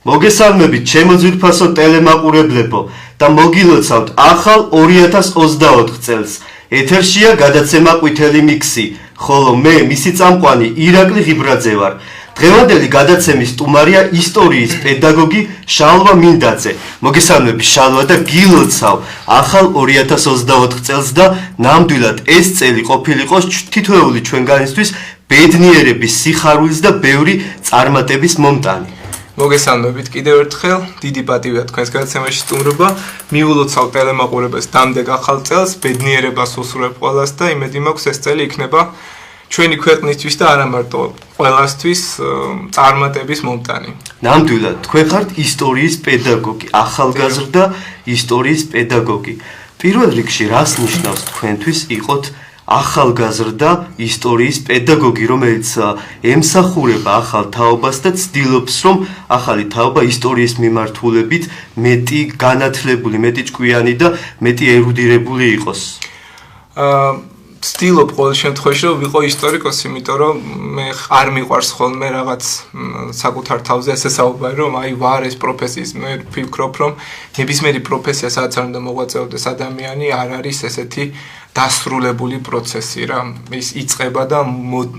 მოგესალმებით, ჩემო ძვირფასო ტელემაყურებლებო და მოგილოცავთ ახალ 2024 წელს. ეთერშია გადაცემა ყვითელი მიქსი, ხოლო მე მისი წამყვანი ირაკლი ღიბრაძე ვარ. დღევანდელი გადაცემის სტუმარია ისტორიის პედაგოგი შალვა მინდაძე. მოგესალმებით შალვა და გილოცავ ახალ 2024 წელს და ნამდვილად ეს წელი ყოფილიყო თითოეული ჩვენგანისთვის ბედნიერების, სიხარულის და ბევრი წარმატების მომტანი. მოგესალმებით კიდევ ერთხელ, დიდი პატივია თქვენს გადაცემაში სტუმრობა. მიულოცავ ტელემაყურებელს დამდეგ ახალ წელს, ბედნიერებას უსურვებ ყველას და იმედი მაქვს ეს წელი იქნება ჩვენი ქვეყნისთვის და არა მარტო ყველასთვის წარმატების მომტანი. ნამდვილად, თქვენ ხართ ისტორიის პედაგოგი, ახალგაზრდა ისტორიის პედაგოგი. პირველ რიგში რას ნიშნავს თქვენთვის იყოთ ახალგაზრდა ისტორიის პედაგოგი, რომელიც ემსახურება ახალ თაობას და ცდილობს, რომ ახალი თაობა ისტორიის მიმართულებით მეტი განათლებული, მეტი ჭკვიანი და მეტი ერუდირებული იყოს. ვცდილობ ყოველ შემთხვევაში, რომ ვიყო ისტორიკოსი, იმიტომ რომ მე არ მიყვარს ხოლმე რაღაც საკუთარ თავზე ესე საუბარი, რომ აი ვარ ეს პროფესიის, მე ვფიქრობ, რომ ნებისმიერი პროფესია, სადაც არ უნდა მოღვაწეობდეს ადამიანი, არ არის ესეთი დასრულებული პროცესი რა. ის იწყება და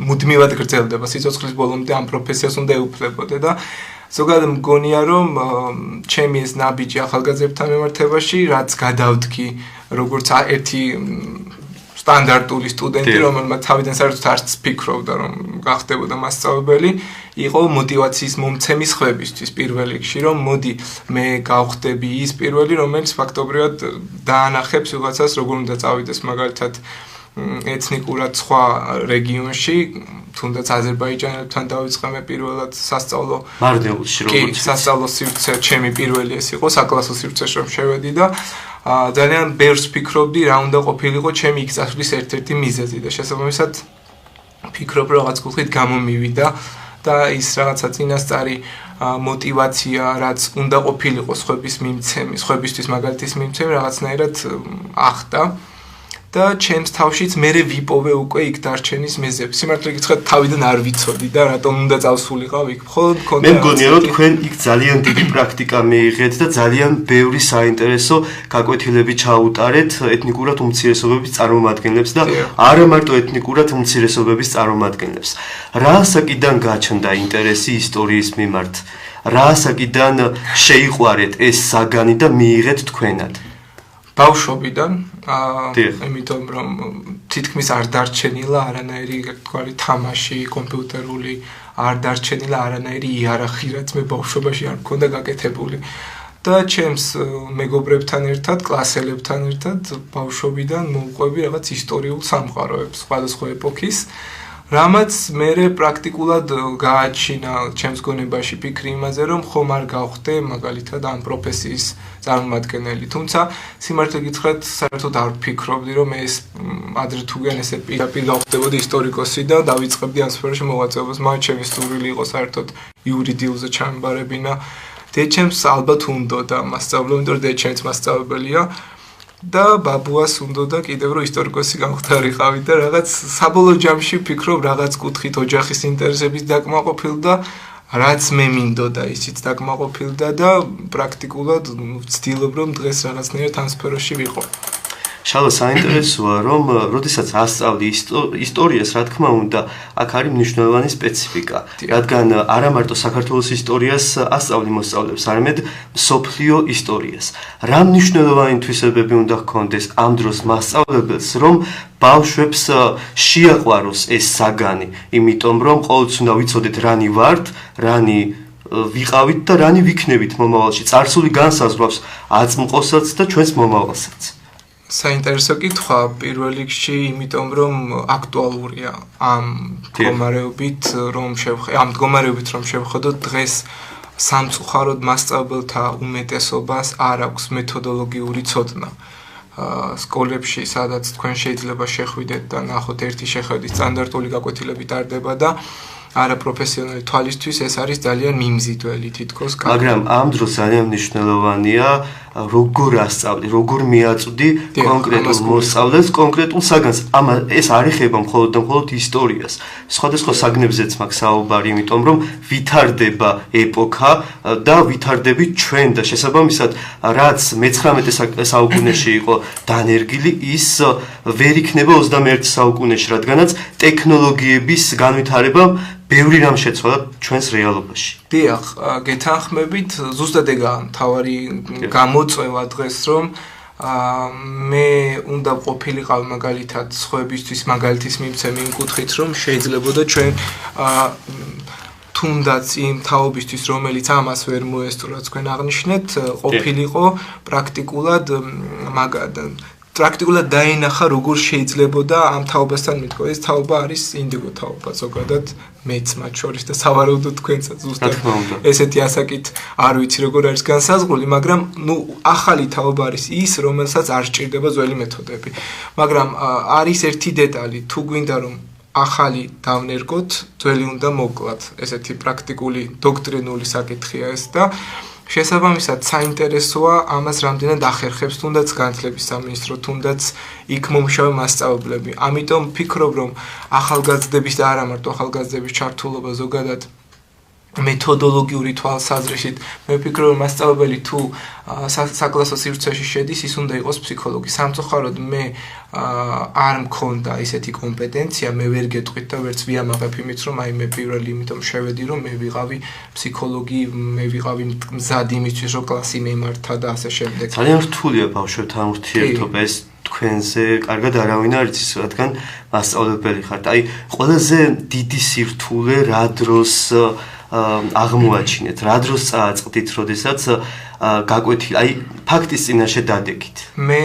მუდმივად გრძელდება. სიცოცხლის ბოლომდე ამ პროფესიას უნდა ეუფლებოდე და ზოგადად მგონია, რომ ჩემი ეს ნაბიჯი ახალგაზრდებთან მიმართებაში, რაც გადავდგი, როგორც ერთი სტანდარტული სტუდენტი, რომელმაც თავიდან საერთოდ არც ფიქრობდა, რომ გახდებოდა მასწავლებელი, იყო мотиваციის მომცემი ხმებისთვის პირველ რიგში, რომ მოდი მე გავხდები ის პირველი, რომელიც ფაქტობრივად დაანახებს ვიღაცას, როგორ უნდა წავიდეს მაგალითად ეთნიკურად სხვა რეგიონში, თუნდაც აზერბაიჯანელებთან დავიწყე მე პირველად სასწავლო მარნეულში, როგორც სასწავლო სივრცე, ჩემი პირველი ეს იყო საკლასო სივრცეში რომ შევედი და ძალიან ბევრს ფიქრობდი, რა უნდა ყოფილიყო ჩემი იქ წასვლის ერთ-ერთი მიზეზი და შესაბამისად ფიქრობ, რომ რაღაც კუთხით გამომივიდა და ის რაღაცა წინასწარი мотиваცია, რაც უნდა ყოფილიყო სხვებისთვის მაგალითის მიმცემი, რაღაცნაირად ახდა და ჩემს თავშიც მერე ვიპოვე უკვე იქ დარჩენის მიზეზი. სიმართლე გითხრათ, თავიდან არ ვიცოდი და რატომ უნდა წავსულიყავ იქ. მხოლოდ მქონდა მე მგონია, რომ თქვენ იქ ძალიან დიდი პრაქტიკა მიიღეთ და ძალიან ბევრი საინტერესო გაკვეთილები ჩაუტარეთ ეთნიკურად უმცირესობების წარმომადგენლებს და არა მარტო ეთნიკურად უმცირესობების წარმომადგენლებს. რა ასაკიდან გაჩნდა ინტერესი ისტორიის მიმართ? რა ასაკიდან შეიყვარეთ ეს საგანი და მიიღეთ თქვენად? ბავშვობიდან, იმიტომ რომ თითქმის არ დარჩენილა არანაირი თქვალი თამაში, კომპიუტერული, არ დარჩენილა არანაირი იარაღი, რაც მე ბავშვობაში არ მქონდა გაკეთებული. და ჩემს მეგობრებთან ერთად, კლასელებთან ერთად ბავშვობიდან მოვყვები რაღაც ისტორიულ სამყაროებს, სხვადასხვა ეპოქის, რამაც მერე პრაქტიკულად გააჩინა ჩემს გონებაში ფიქრი იმაზე, რომ ხომ არ გავხდე მაგალითად ამ პროფესიის წარმომადგენელი. თუმცა სიმართლე გითხრათ, საერთოდ არ ვფიქრობდი, რომ ეს ადრე თუ გან ესე პირდაპირ გავხდებოდი ისტორიკოსი და დავიწყებდი ამ სფეროში მოღვაწეობას. მაგრამ ჩემი სტურვილი იყო საერთოდ იურიდიულზე ჩამბარებინა. დედჩემს ალბათ უნდოდა მასწავლებელი, იმიტომ რომ დედჩემიც მასწავლებელია. და ბაბუას უნდოდა კიდევ რომ ისტორიკოსი გამختارიყავი და რაღაც საბოლოო ჯამში ვფიქრობ რაღაც კუთხით ოჯახის ინტერესების დაკმაყოფილდა, რაც მე მინდოდა ისიც დაკმაყოფილდა და პრაქტიკულად ვცდილობ რომ დღეს რაღაცნაირად ამ სფეროში ვიყო. შალვა, საინტერესოა, რომ როდესაც ასწავლი ისტორიას, რა თქმა უნდა, აქ არის მნიშვნელოვანი სპეციფიკა, რადგან არა მარტო საქართველოს ისტორიას ასწავლი მოსწავლებს, არამედ მსოფლიო ისტორიას. რა მნიშვნელოვანი თვისებები უნდა ჰქონდეს ამ დროს მასწავლებელს, რომ ბავშვებს შეაყვაროს ეს საგანი, იმიტომ რომ ყოველთვის უნდა ვიცოდეთ რანი ვართ, რანი ვიყავით და რანი ვიქნებით მომავალში. წარსული განსაზღვრავს აწმყოსაც და ჩვენს მომავალსაც. საინტერესო კითხვა პირველ რიგში, იმიტომ რომ აქტუალურია ამ მდგომარეობით, რომ შევხედოთ დღეს სამწუხაროდ მასწავლებელთა უმეტესობას არ აქვს მეთოდოლოგიური ცოდნა. სკოლებში, სადაც თქვენ შეიძლება შეხვიდეთ და ნახოთ ერთი შეხედვით სტანდარტული გაკვეთილები ტარდება და არაპროფესიონალი თვალისთვის ეს არის ძალიან მიმზიდველი თითქოს. მაგრამ ამ დროს ძალიან მნიშვნელოვანია როგორ ასწავლი, როგორ მიაწვდი კონკრეტულ მოსწავლეს კონკრეტულ საგანს. ეს არ ეხება მხოლოდ და მხოლოდ ისტორიას. სხვადასხვა საგნებზეც მაქვს საუბარი, იმიტომ რომ ვითარდება ეპოქა და ვითარდებით ჩვენ და შესაბამისად რაც მე-19 საუკუნეში იყო დანერგილი, ის ვერ იქნება 21 საუკუნეში, რადგანაც ტექნოლოგიების განვითარებამ ბევრი რამ შეცვალა ჩვენს რეალობაში. დიახ, გეთანხმებით, ზუსტად ეგაა მთავარი გამოწვევა დღეს, რომ მე უნდა ყოფილიყავ მაგალითად სხვებისთვის მაგალითის მიმცემი იმ კუთხით, რომ შეიძლებოდა ჩვენ თუნდაც იმ თაობისთვის, რომელიც ამას ვერ მოესწრო, თქვენ აღნიშნეთ, ყოფილიყო პრაქტიკულად დაინახა როგორ შეიძლებოდა ამ თაობასთან მიტყვა. ეს თაობა არის ინდიგო თაობა, ზოგადად მეც მათ შორის და სავარაუდოდ თქვენსაც ზუსტად ესეთი ასაკით არ ვიცი როგორ არის განსაზღვრული, მაგრამ ახალი თაობა არის ის, რომელსაც არ სჭირდება ძველი მეთოდები. მაგრამ არის ერთი დეტალი, თუ გვინდა რომ ახალი დავნერგოთ, ძველი უნდა მოკლათ. ესეთი პრაქტიკული დოქტრინული საკითხია ეს და შესაბამისად საინტერესოა ამას რამდენად ახერხებს თუნდაც განათლების სამინისტრო, თუნდაც იქ მომშავე მასწავლებლები. ამიტომ ვფიქრობ, რომ ახალგაზრდების და არა მარტო ახალგაზრდების ჩართულობა ზოგადად მეთოდოლოგიური თვალსაზრისით, მე ვფიქრობ, რომ მასწავლებელი თუ საკლასო სივრცეში შედის, ის უნდა იყოს ფსიქოლოგი. სამწუხაროდ მე არ მქონდა ესეთი კომპეტენცია, მე ვერ გეტყვით და ვერც ვიამაყებ იმით, რომ აი მე პირველი იმიტომ შევედი, რომ მე ვიყავი ფსიქოლოგი, მე ვიყავი მზად იმისთვის, რომ კლასი მემართა და ასე შემდეგ. ძალიან რთულია ბავშვებთან ურთიერთობა ეს თქვენზე კარგად არავინ არ იცის, რადგან მასწავლებელი ხართ. აი ყველაზე დიდი სირთულე რა დროს აღმოაჩინეთ, რა დროს წააწყდით, როდესაც გაკვეთილი, აი ფაქტის წინაშე დადეკით. მე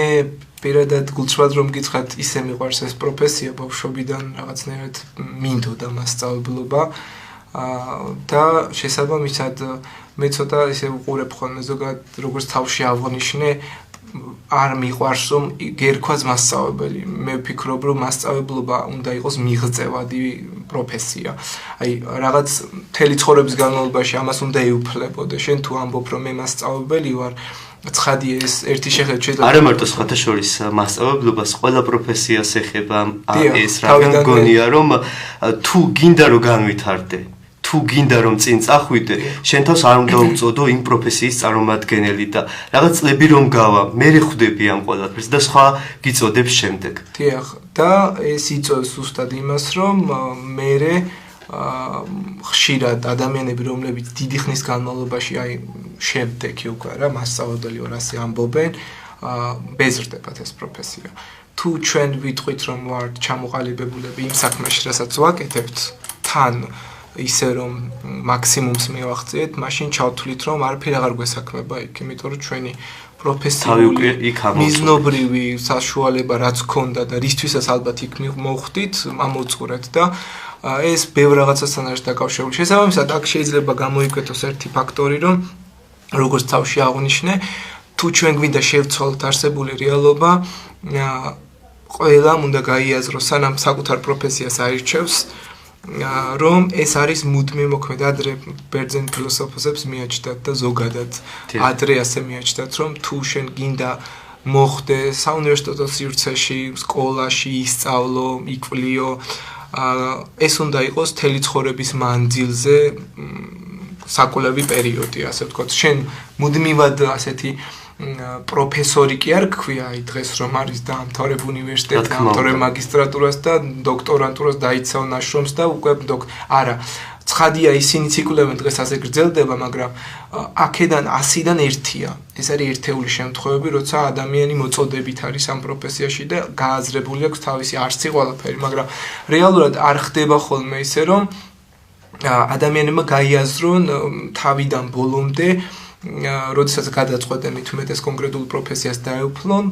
პირადად გულწრფად რომ გითხრათ, ისე მიყვარს ეს პროფესია ბავშვობიდან რაღაცნაირად მინდოდა მასწავლებლობა და შესაბამისად მე ცოტა ისე ვუყურებ ხოლმე ზოგადად როგორც თავში აღნიშნე არ მიყვარს რომ გერქვას მასწავლებელი. მე ვფიქრობ რომ მასწავლებლობა უნდა იყოს მიღწევადი პროფესია. აი რაღაც მთელი ცხოვრების განმავლობაში ამას უნდა ეუფლებოდე. შენ თუ ამბობ რომ მე მასწავლებელი ვარ, ცხადია ეს ერთი შეხედვით შეიძლება არა მარტო სხვათა შორის მასწავლებლობას, ყველა პროფესიას ეხება ეს, რადგან გონია რომ თუ გინდა რომ განვითარდე, თუ გინდა რომ წინ წახვიდე, შენ თავს არ უნდა უწოდო იმ პროფესიის წარმომადგენელი და რაღაც წლები რომ გავა, მე ხვდები ამ ყველაფერს და სხვა გიწოდებს შემდეგ. დიახ, და ეს იწევს ზუსტად იმას, რომ მე ხშირად ადამიანები, რომლებიც დიდი ხნის განმავლობაში აი შემდეგი უკვე რა მასწავლებელი ვარ ასე ამბობენ, ბეზრდებათ ეს პროფესია. თუ ჩვენ ვიტყვით რომ ვართ ჩამოყალიბებულები იმ საქმეში, რასაც ვაკეთებთ, თან ისე რომ მაქსიმუმს მივახციეთ, მაშინ ჩავთვლით რომ არაფერი აღარ გვესაქმება იქ, იმიტომ რომ ჩვენი პროფესიული მიზნობრივი საშუალება რაც ქონდა და რისთვისაც ალბათ იქ მოვხვდით, ამოუწყურეთ და ეს ბევრ რაღაცასთან არის დაკავშირებული. შესაბამისად, აქ შეიძლება გამოიკვეთოს ერთი ფაქტორი, რომ როგორც თავში აღნიშნე, თუ ჩვენ გვინდა შევცვალოთ არსებული რეალობა, ყველამ უნდა გაიაზროს, სანამ საკუთარ პროფესიას აირჩევს, რომ ეს არის მუდმივი მოქმედება. ადრე ბერძენ ფილოსოფოსებს მიაჩნდათ და ზოგადად ადრე ასე მიაჩნდათ, რომ თუ შენ გინდა მოხდე საუნივერსიტეტო სივრცეში, სკოლაში ისწავლო, იკვლიო, ეს უნდა იყოს მთელი ცხოვრების მანძილზე საკვლევი პერიოდი, ასე ვთქვათ. შენ მუდმივად ასეთი პროფესორი კი არ გქვია, აი დღეს რომ არის დაამთავრებ უნივერსიტეტს, დაამთავრებ მაგისტრატურას და დოქტორანტურას დაიცავ ნაშრომს და უკვე არა. ცხადია ისინიც იკვლევენ დღეს ასე გრძელდება, მაგრამ აქედან 100-დან 1-ია. ეს არის ერთეული შემთხვევები, როცა ადამიანი მოწოდებით არის ამ პროფესიაში და გააზრებული აქვს თავისი არსი ყველაფერი, მაგრამ რეალურად არ ხდება ხოლმე ისე, რომ ადამიანებმა გაიაზრონ თავიდან ბოლომდე, როდესაც გადაწყვეტენ მithumetes კონკრეტულ პროფესიას დაეუფლონ,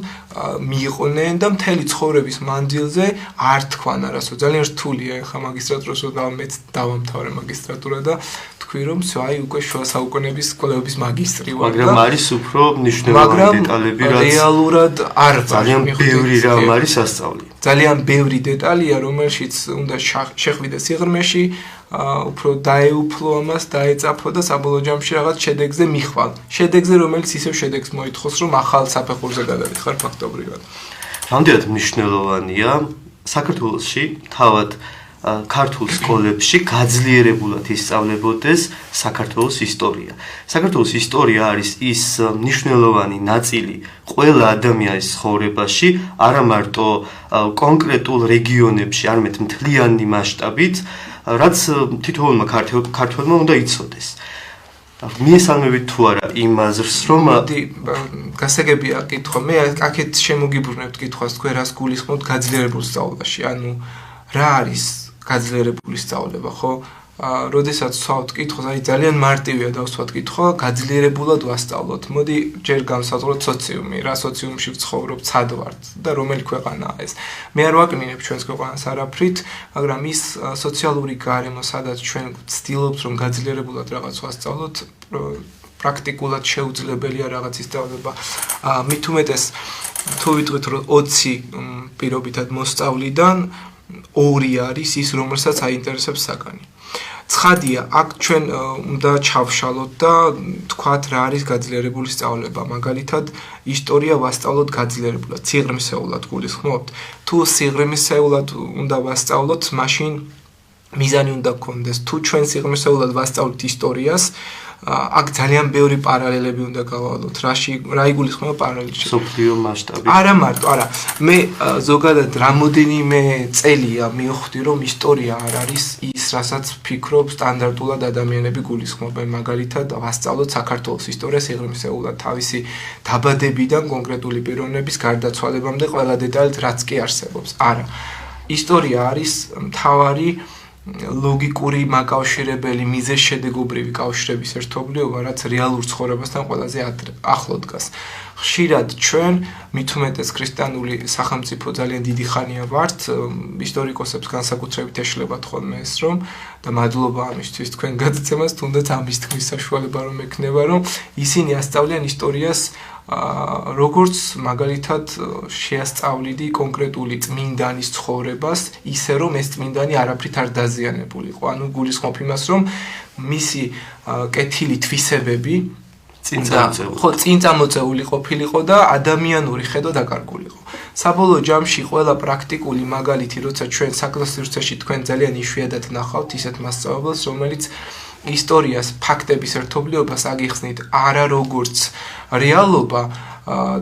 მიიყვნენ და მთელი ცხოვრების მანძილზე არ თქვან არასო. ძალიან რთულია ახლა მაგისტრატურას მეც დავამთავრე მაგისტრატურა და თქვი რომ აი უკვე შუა საუკუნეების კვლევების მაგისტრი ვარ. მაგრამ არის უფრო მნიშვნელოვანი დეტალები, რაც რეალურად არ ძალიან ბევრი რამ არის ასწავლი. ძალიან ბევრი დეტალია, რომელშიც უნდა შეხვიდე სიღრმეში, უფრო დაეუფლო ამას, დაეწაფო და საბოლოო ჯამში რაღაც შედეგზე მიხვალ. შედეგზე, რომელიც ისევ შედეგს მოითხოვს, რომ ახალ საფეხურზე გადავიხარ ფაქტობრივად. რამდენად მნიშვნელოვანია საქართველოში თავად ქართულ სკოლებში გაძლიერებულად ისწავლებოდეს საქართველოს ისტორია. საქართველოს ისტორია არის ის მნიშვნელოვანი ნაწილი ყველა ადამიანის ცხოვრებაში, არა მარტო კონკრეტულ რეგიონებში, არამედ მთლიანი მასშტაბით, რაც თითოეულმა ქართველმა უნდა იცოდეს. მიესალმებით თუ არა იმ აზრს, რომ გასაგებია კითხვა, მე აქეთ შემოგიბრუნებთ კითხვას, თქვენ რას გულისხმობთ გაძლიერებულ სწავლაში, ანუ რა არის გაძლიერებული სწავლება, ხო? როდესაც ვსვავთ კითხვას, აი ძალიან მარტივია დავსვათ კითხვა, გაძლიერებულად ვასწავლოთ. მოდი ჯერ განსაზღვროთ სოციუმი, რა სოციუმში ვცხოვრობ, ცად ვართ და რომელი ქვეყანაა ეს. მე არ ვაკნინებ ჩვენს ქვეყანას არაფრით, მაგრამ ის სოციალური გარემო, სადაც ჩვენ ვცდილობთ, რომ გაძლიერებულად რაღაც ვასწავლოთ, პრაქტიკულად შეუძლებელია რაღაც ისწავლება. მით უმეტეს თუ ვიტყვით, რომ 20 პირობითად მოსწავლიდან 2 არის ის, რომელსაც აინტერესებს საგანი. ცხადია, აქ ჩვენ უნდა ჩავშალოთ და თქვათ რა არის გაძლიერებული სწავლება. მაგალითად, ისტორია ვასწავლოთ გაძლიერებულად, სიღრმისეულად გულისხმობთ. თუ სიღრმისეულად უნდა ვასწავლოთ, მაშინ მიზანი უნდა გქონდეს. თუ ჩვენ სიღრმისეულად ვასწავლოთ ისტორიას, აქ ძალიან ბევრი პარალელები უნდა გავალოთ. რა იგულისხმება პარალელში? სოფლიო მასშტაბით. არა მარტო, არა. მე ზოგადად რამოდენიმე წელია მივხვდი, რომ ისტორია არ არის ის, რასაც ფიქრობ სტანდარტულად ადამიანები გულისხმობენ. მაგალითად, ვასწავლოთ საქართველოს ისტორია სიღრმისეულად, თავისი დაბადებიდან კონკრეტული პიროვნების გარდაცვალებამდე ყველა დეტალით, რაც კი არსებობს. არა. ისტორია არის მთავარი ლოგიკური მაკავშირებელი მიზეზ-შედეგობრივი კავშირების ერთობლიობა, რაც რეალურ ცხოვრებასთან ყველაზე ახლო დგას. ხშირად ჩვენ, მით უმეტეს ქრისტიანული სახელმწიფო ძალიან დიდი ხანია ვართ, ისტორიკოსებს განსაკუთრებით ეშლებათ ხოლმე ეს, რომ და მადლობა ამისთვის თქვენ გადაცემას, თუნდაც ამის თქმის საშუალება რომ ექნება, რომ ისინი ასწავლიან ისტორიას როგორც მაგალითად შეასწავლიდი კონკრეტული წმინდანის ცხოვრებას, ისე რომ ეს წმინდანი არაფრით არ დაზიანებულიყო. ანუ გულისხმობ იმას, რომ მისი კეთილი თვისებები წინ წამოწეული ყოფილიყო და ადამიანური ხედვა დაკარგულიყო. საბოლოო ჯამში ყველა პრაქტიკული მაგალითი, როცა ჩვენ საკლასირცეში თქვენ ძალიან იშვიათად ნახავთ ისეთ მასწავლებელს, რომელიც ისტორიას, ფაქტების ერთობლიობას აგიხსნით არა როგორც რეალობა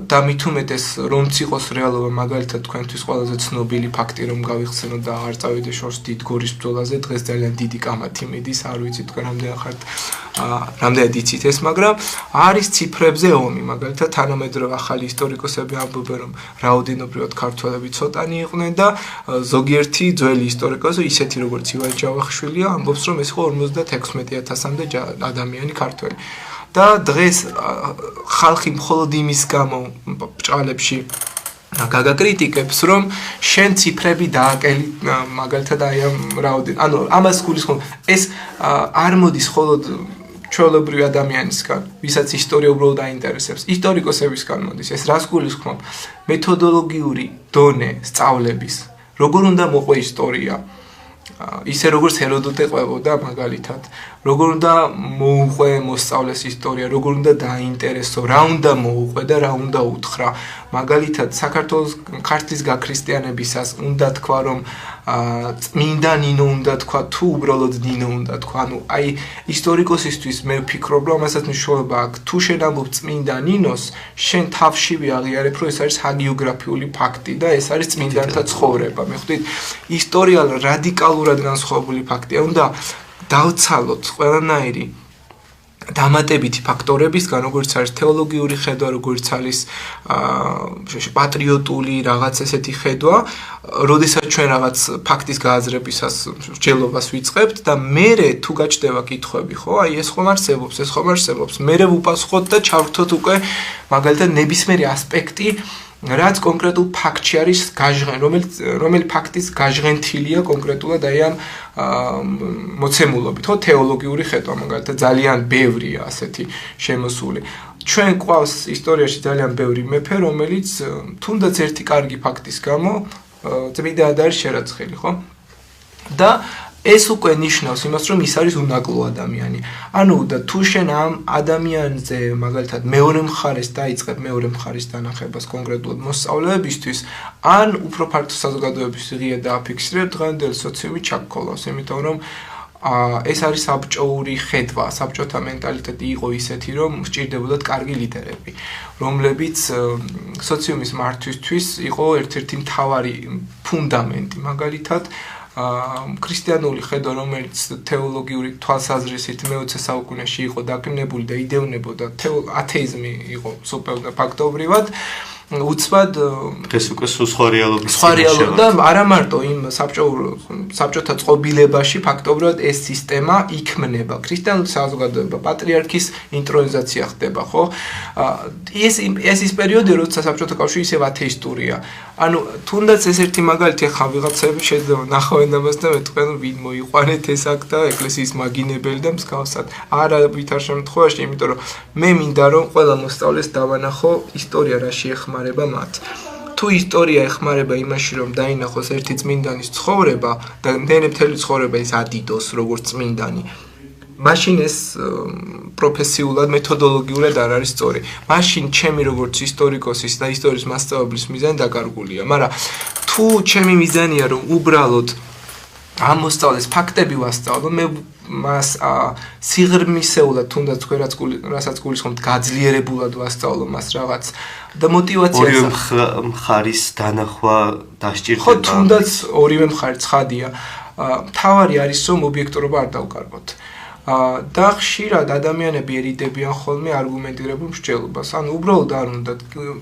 და მით უმეტეს რომც იყოს რეალობა, მაგალითად თქვენთვის ყველაზე ცნობილი ფაქტი რომ გავიხსენოთ და არ წავიდე შორს დიდგორის ბრძოლაზე, დღეს ძალიან დიდი კამათი მიდის, არ ვიცი თქვენ რამდენად იცით ეს, მაგრამ არის ციფრებზე ომი, მაგალითად თანამედროვე ახალი ისტორიკოსები ამბობენ, რომ რაოდენობრივად ქართველები ცოტანი იყვნენ და ზოგიერთი ძველი ისტორიკოსი, ისეთი როგორც ივან ჯავახიშვილია, ამბობს, რომ ეს იყო 56,000-მდე ადამიანი ქართველი. და დღეს ხალხი მხოლოდ იმის გამო ბჭყალებში გაგაკრიტიკებს, რომ შენ ციფრები დააკელი მაგალითად აი ამ რაოდენ. ანუ ამას გულისხმობ, ეს არ მოდის მხოლოდ ჩვეულებრივი ადამიანისგან, ვისაც ისტორია უბრალოდ აინტერესებს. ისტორიკოსებისგან მოდის. ეს რას გულისხმობ? მეთოდოლოგიური დონე სწავლების. როგორ უნდა მოყვე ისტორია? ისე როგორც ჰეროდოტე ყვებოდა მაგალითად, როგორ უნდა მოუყვე მოსწავლეს ისტორია, როგორ უნდა დაინტერესო, რა უნდა მოუყვე და რა უნდა უთხრა. მაგალითად, საქართველოს ქართლის გაქრისტიანებისას უნდა თქვა, რომ წმინდა ნინო უნდა თქვა, თუ უბრალოდ ნინო უნდა თქვა. ანუ აი ისტორიკოსისთვის მე ვფიქრობ, რომ ამასაც მნიშვნელობა აქვს. თუ შენ ამბობ წმინდა ნინოს, შენ თავშივე აღიარებ, რომ ეს არის ჰაგიოგრაფიული ფაქტი და ეს არის წმინდანთა ცხოვრება. მე ხვდით, ისტორია რადიკალურად განსხვავებული ფაქტია. უნდა დავცალოთ ყველანაირი დამატებითი ფაქტორებისგან, როგორც არის თეოლოგიური ხედვა, როგორც არის პატრიოტული რაღაც ესეთი ხედვა, როდესაც ჩვენ რაღაც ფაქტის გააზრებისას მსჯელობას ვიწყებთ და მერე თუ გაჩნდება კითხვები, ხო, აი ეს ხომ არსებობს, მერე ვუპასუხოთ და ჩავრთოთ უკვე მაგალითად ნებისმიერი ასპექტი, რაც კონკრეტულ ფაქტში არის გაჟღენ, რომელი ფაქტის გაჟღენთილია კონკრეტულად აი ამ მოცემულობით, ხო, თეოლოგიური ხედვა, მაგალითად ძალიან ბევრია ასეთი შემოსული. ჩვენ ყავს ისტორიაში ძალიან ბევრი მეფე, რომელიც თუნდაც ერთი კარგი ფაქტის გამო წმინდად არის შერაცხილი, ხო? და ეს უკვე ნიშნავს იმას, რომ ის არის უნაკლო ადამიანი. ანუ და თუ შენ ამ ადამიანზე მაგალითად მეორე მხარეს დაიწყებ მეორე მხარის დანახებას კონკრეტულად მოსწავლეებისთვის, ან უფრო ფართო საზოგადოების ღია დააფიქსირებ, დღევანდელი სოციუმი ჩაგქოლავს, იმიტომ რომ ეს არის საბჭოური ხედვა, საბჭოთა მენტალიტეტი იყო ისეთი, რომ სჭირდებოდათ კარგი ლიდერები, რომლებიც სოციუმის მართვისთვის იყო ერთ-ერთი მთავარი ფუნდამენტი, მაგალითად ქრისტიანული ხედვა, რომელიც თეოლოგიური თვალსაზრისით მე-20 საუკუნეში იყო დაკნინებული და იდევნებოდა ათეიზმი იყო სუპერდა ფაქტობრივად, უცბად ეს უკვე სხვა რეალობის და არა მარტო იმ საბჭოთა წყობილებაში ფაქტობრივად ეს სისტემა იქმნება. ქრისტიანული საზოგადოება პატრიარქის ინტრონიზაცია ხდება, ხო? ეს ის პერიოდი, როცა საბჭოთა კავშირი ისევ ათეისტურია. ანუ თუნდაც ეს ერთი მაგალითი ახლა ვიღაცები შეიძლება ნახავენ ამას და მეტყვენ ვინ მოიყვანეთ ეს აქ და ეკლესიის მაგინებელი და მსგავსად. არა ვითარ შემთხვევაში, იმიტომ რომ მე მინდა რომ ყველა მოსწავლეს დავანახო ისტორია რა შეეხმარება მათ. თუ ისტორია ეხმარება იმაში, რომ დაინახოს ერთი წმინდანის ცხოვრება და მთელი ცხოვრება ის ადიდოს როგორც წმინდანი, მაშინ ეს პროფესიულად, მეთოდოლოგიურად არ არის სწორი. მაშინ ჩემი როგორც ისტორიკოსის და ისტორიის მასწავლებლის მიზანი დაკარგულია. მაგრამ თუ ჩემი მიზანია, რომ უბრალოდ ამ მოსწავლეს ფაქტები ვასწავლო, მე მას სიღრმისეულად თუნდაც რასაც გულისხმობთ გაძლიერებულად ვასწავლო მას რაღაც და მოტივაციას ორივე მხარის დანახვა დასჭირდება. ხო, თუნდაც ორივე მხარი ცხადია. მთავარი არის რომ ობიექტურობა არ დავკარგოთ. და ხშირად ადამიანები ერიდებიან ხოლმე არგუმენტირებულ მსჯელობას. ანუ უბრალოდ არ უნდა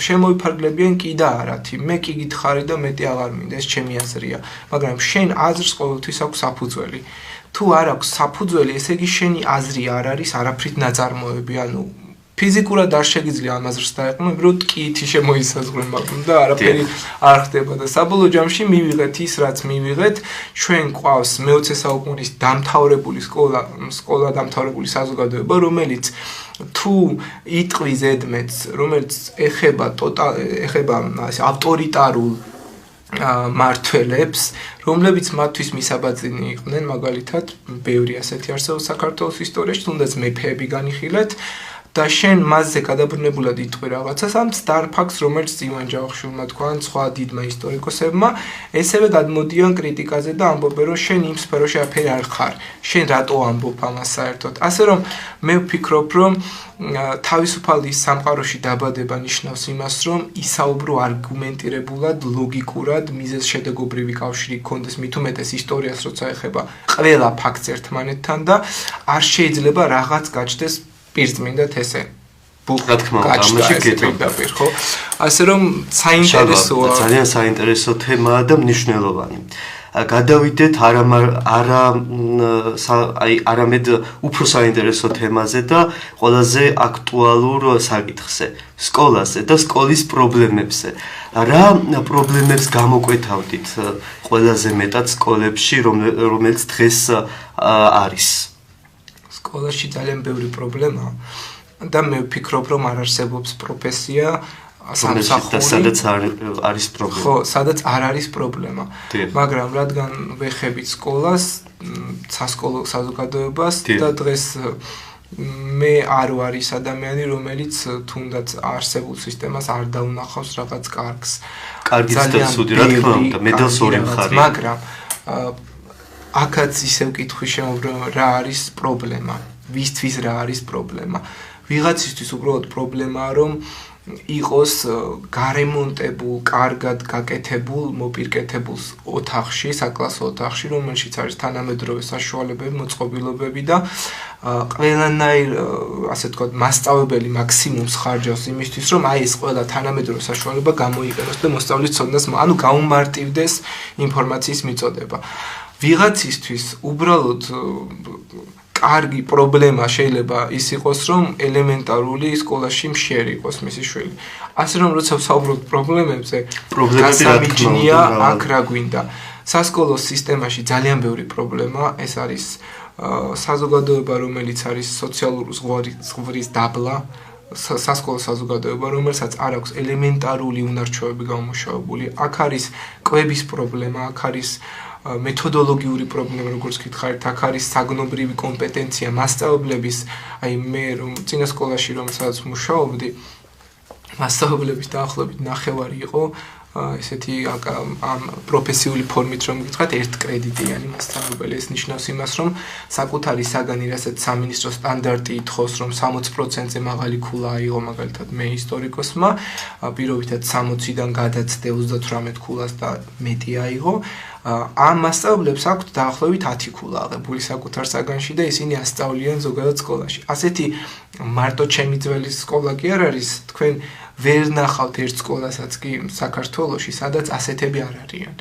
შემოიფარგლებიან კი და არათი. მე კი გითხარი და მეტი აღარ მინდა, ეს ჩემი აზრია. მაგრამ შენ აზრს ყოველთვის აქვს საფუძველი. თუ არ აქვს საფუძველი, ესე იგი შენი აზრი არ არის არაფრით ნაწარმოები, ანუ ფიზიკურად არ შეგიძლია ამ აზრს დაეყო, უბრალოდ კითი შემოისაზღვრება და არაფერი არ ხდება და საბოლოო ჯამში მივიღეთ ის, რაც მივიღეთ, ჩვენ ყავს მე-20 საუკუნის დამთავრებული სკოლა დამთავრებული საზოგადოება, რომელიც თუ იტყვი ზედმეტს, რომელიც ეხება ავტორიტარულ მართველებს, რომლებიც მათთვის მისაბაძინი იყვნენ, მაგალითად, ბევრი ასეთი არსებობს საქართველოს ისტორიაში, თუნდაც მეფეები განიხილეთ და შენ მასზე გადაბრუნებულად იტყვი რაღაცას, ამ მცდარ ფაქტს, რომელიც წივან ჯავახიშვილმა თქვა, სხვა დიდმა ისტორიკოსებმა, ესევე გადმოდიან კრიტიკაზე და ამბობენ, რომ შენ იმ სფეროში არაფერი არ ხარ. შენ რატო ამბობ ამას საერთოდ? ასე რომ მე ვფიქრობ, რომ თავისუფალი სამყაროში დაბადება ნიშნავს იმას, რომ ისაუბრო არგუმენტირებულად, ლოგიკურად, მიზეზ-შედეგობრივი კავშირი გქონდეს, მით უმეტეს ისტორიას როცა ეხება ყველა ფაქტს ერთმანეთთან და არ შეიძლება რაღაც გაჩნდეს პირწმინდად ესე. რა თქმა უნდა, ამაში გეტყვით, ხო? ასე რომ საინტერესოა. ძალიან საინტერესო თემაა და მნიშვნელოვანი. გადავიდეთ არამედ უფრო საინტერესო თემაზე და ყველაზე აქტუალურ საკითხზე, სკოლაზე და სკოლის პრობლემებზე. რა პრობლემებს გამოკვეთავდით ყველაზე მეტად სკოლებში, რომელიც დღეს არის? სკოლაში ძალიან ბევრი პრობლემაა და მე ვფიქრობ, რომ არ არსებობს პროფესია სადაც არის პრობლემა. ხო, სადაც არ არის პრობლემა. მაგრამ რადგან ვეხებით სკოლას, სასკოლო საზოგადოებას და დღეს მე არ ვარ ის ადამიანი, რომელიც თუნდაც არსებულ სისტემას არ დაუნახავს რაღაც კარგს. კარგიც და ცუდი, რა თქმა უნდა, მედალს ორი მხარე. მაგრამ აქაც ისევ კითხვის შემოbrunება, რა არის პრობლემა? ვისთვის რა არის პრობლემა? ვიღაცისთვის უბრალოდ პრობლემაა, რომ იყოს გარემონტებულ, კარგად გაკეთებულ, მოპირკეთებულ ოთახში, საკლასო ოთახში, რომელშიც არის თანამედროვე საშუალებები, მოწყობილობები და ყველანაირ, ასე ვთქვათ, მასწავლებელი მაქსიმუმს ხარჯავს იმისთვის, რომ აი ეს ყველა თანამედროვე საშუალება გამოიყენოს და მოსწავლის ცოდნას, ანუ გაუმარტივდეს ინფორმაციის მიწოდება. ვიღაცისთვის უბრალოდ კარგი პრობლემა შეიძლება ის იყოს, რომ ელემენტარული სკოლაში მშერი იყოს მისი შვილი. ასე რომ როცა ვსაუბრობთ პრობლემებზე, გასამიჯნია აქ რა გვინდა. სასკოლო სისტემაში ძალიან ბევრი პრობლემა, ეს არის საზოგადოება, რომელიც არის სოციალური ზღვრის დაბლა, სასკოლო საზოგადოება, რომელსაც არ აქვს ელემენტარული უნარჩვევები გამომუშავებული, აქ არის კვების პრობლემა, აქ არის მეთოდოლოგიური პრობლემა, როგორც გითხარით, აქ არის საგნობრივი კომპეტენცია, მასწავლებლების, აი მე რომ წინა სკოლაში რომელსაც მუშაობდი, მასწავლებლების დაახლოებით ნახევარი იყო ესეთი ამ პროფესიული ფორმით რომ გითხრათ ერთ კრედიტიანი მასწავლებელი. ეს ნიშნავს იმას, რომ საკუთარი საგანი, რასაც სამინისტრო სტანდარტი ითხოვს, რომ 60%-ზე მაღალი ქულა აიღო, მაგალითად მე ისტორიკოსმა, პირობითად 60-დან გადაცდე 38 ქულას და მეტი აიღო. ამ მასწავლებლებს აქვთ დაახლოებით 10 ქულა აღებული საკუთარ საგანში და ისინი ასწავლიან ზოგადად სკოლაში. ასეთი მარტო ჩემი ძველი სკოლა კი არ არის, თქვენ ვერ ნახავთ ერთ სკოლასაც კი საქართველოში, სადაც ასეთები არ არიან.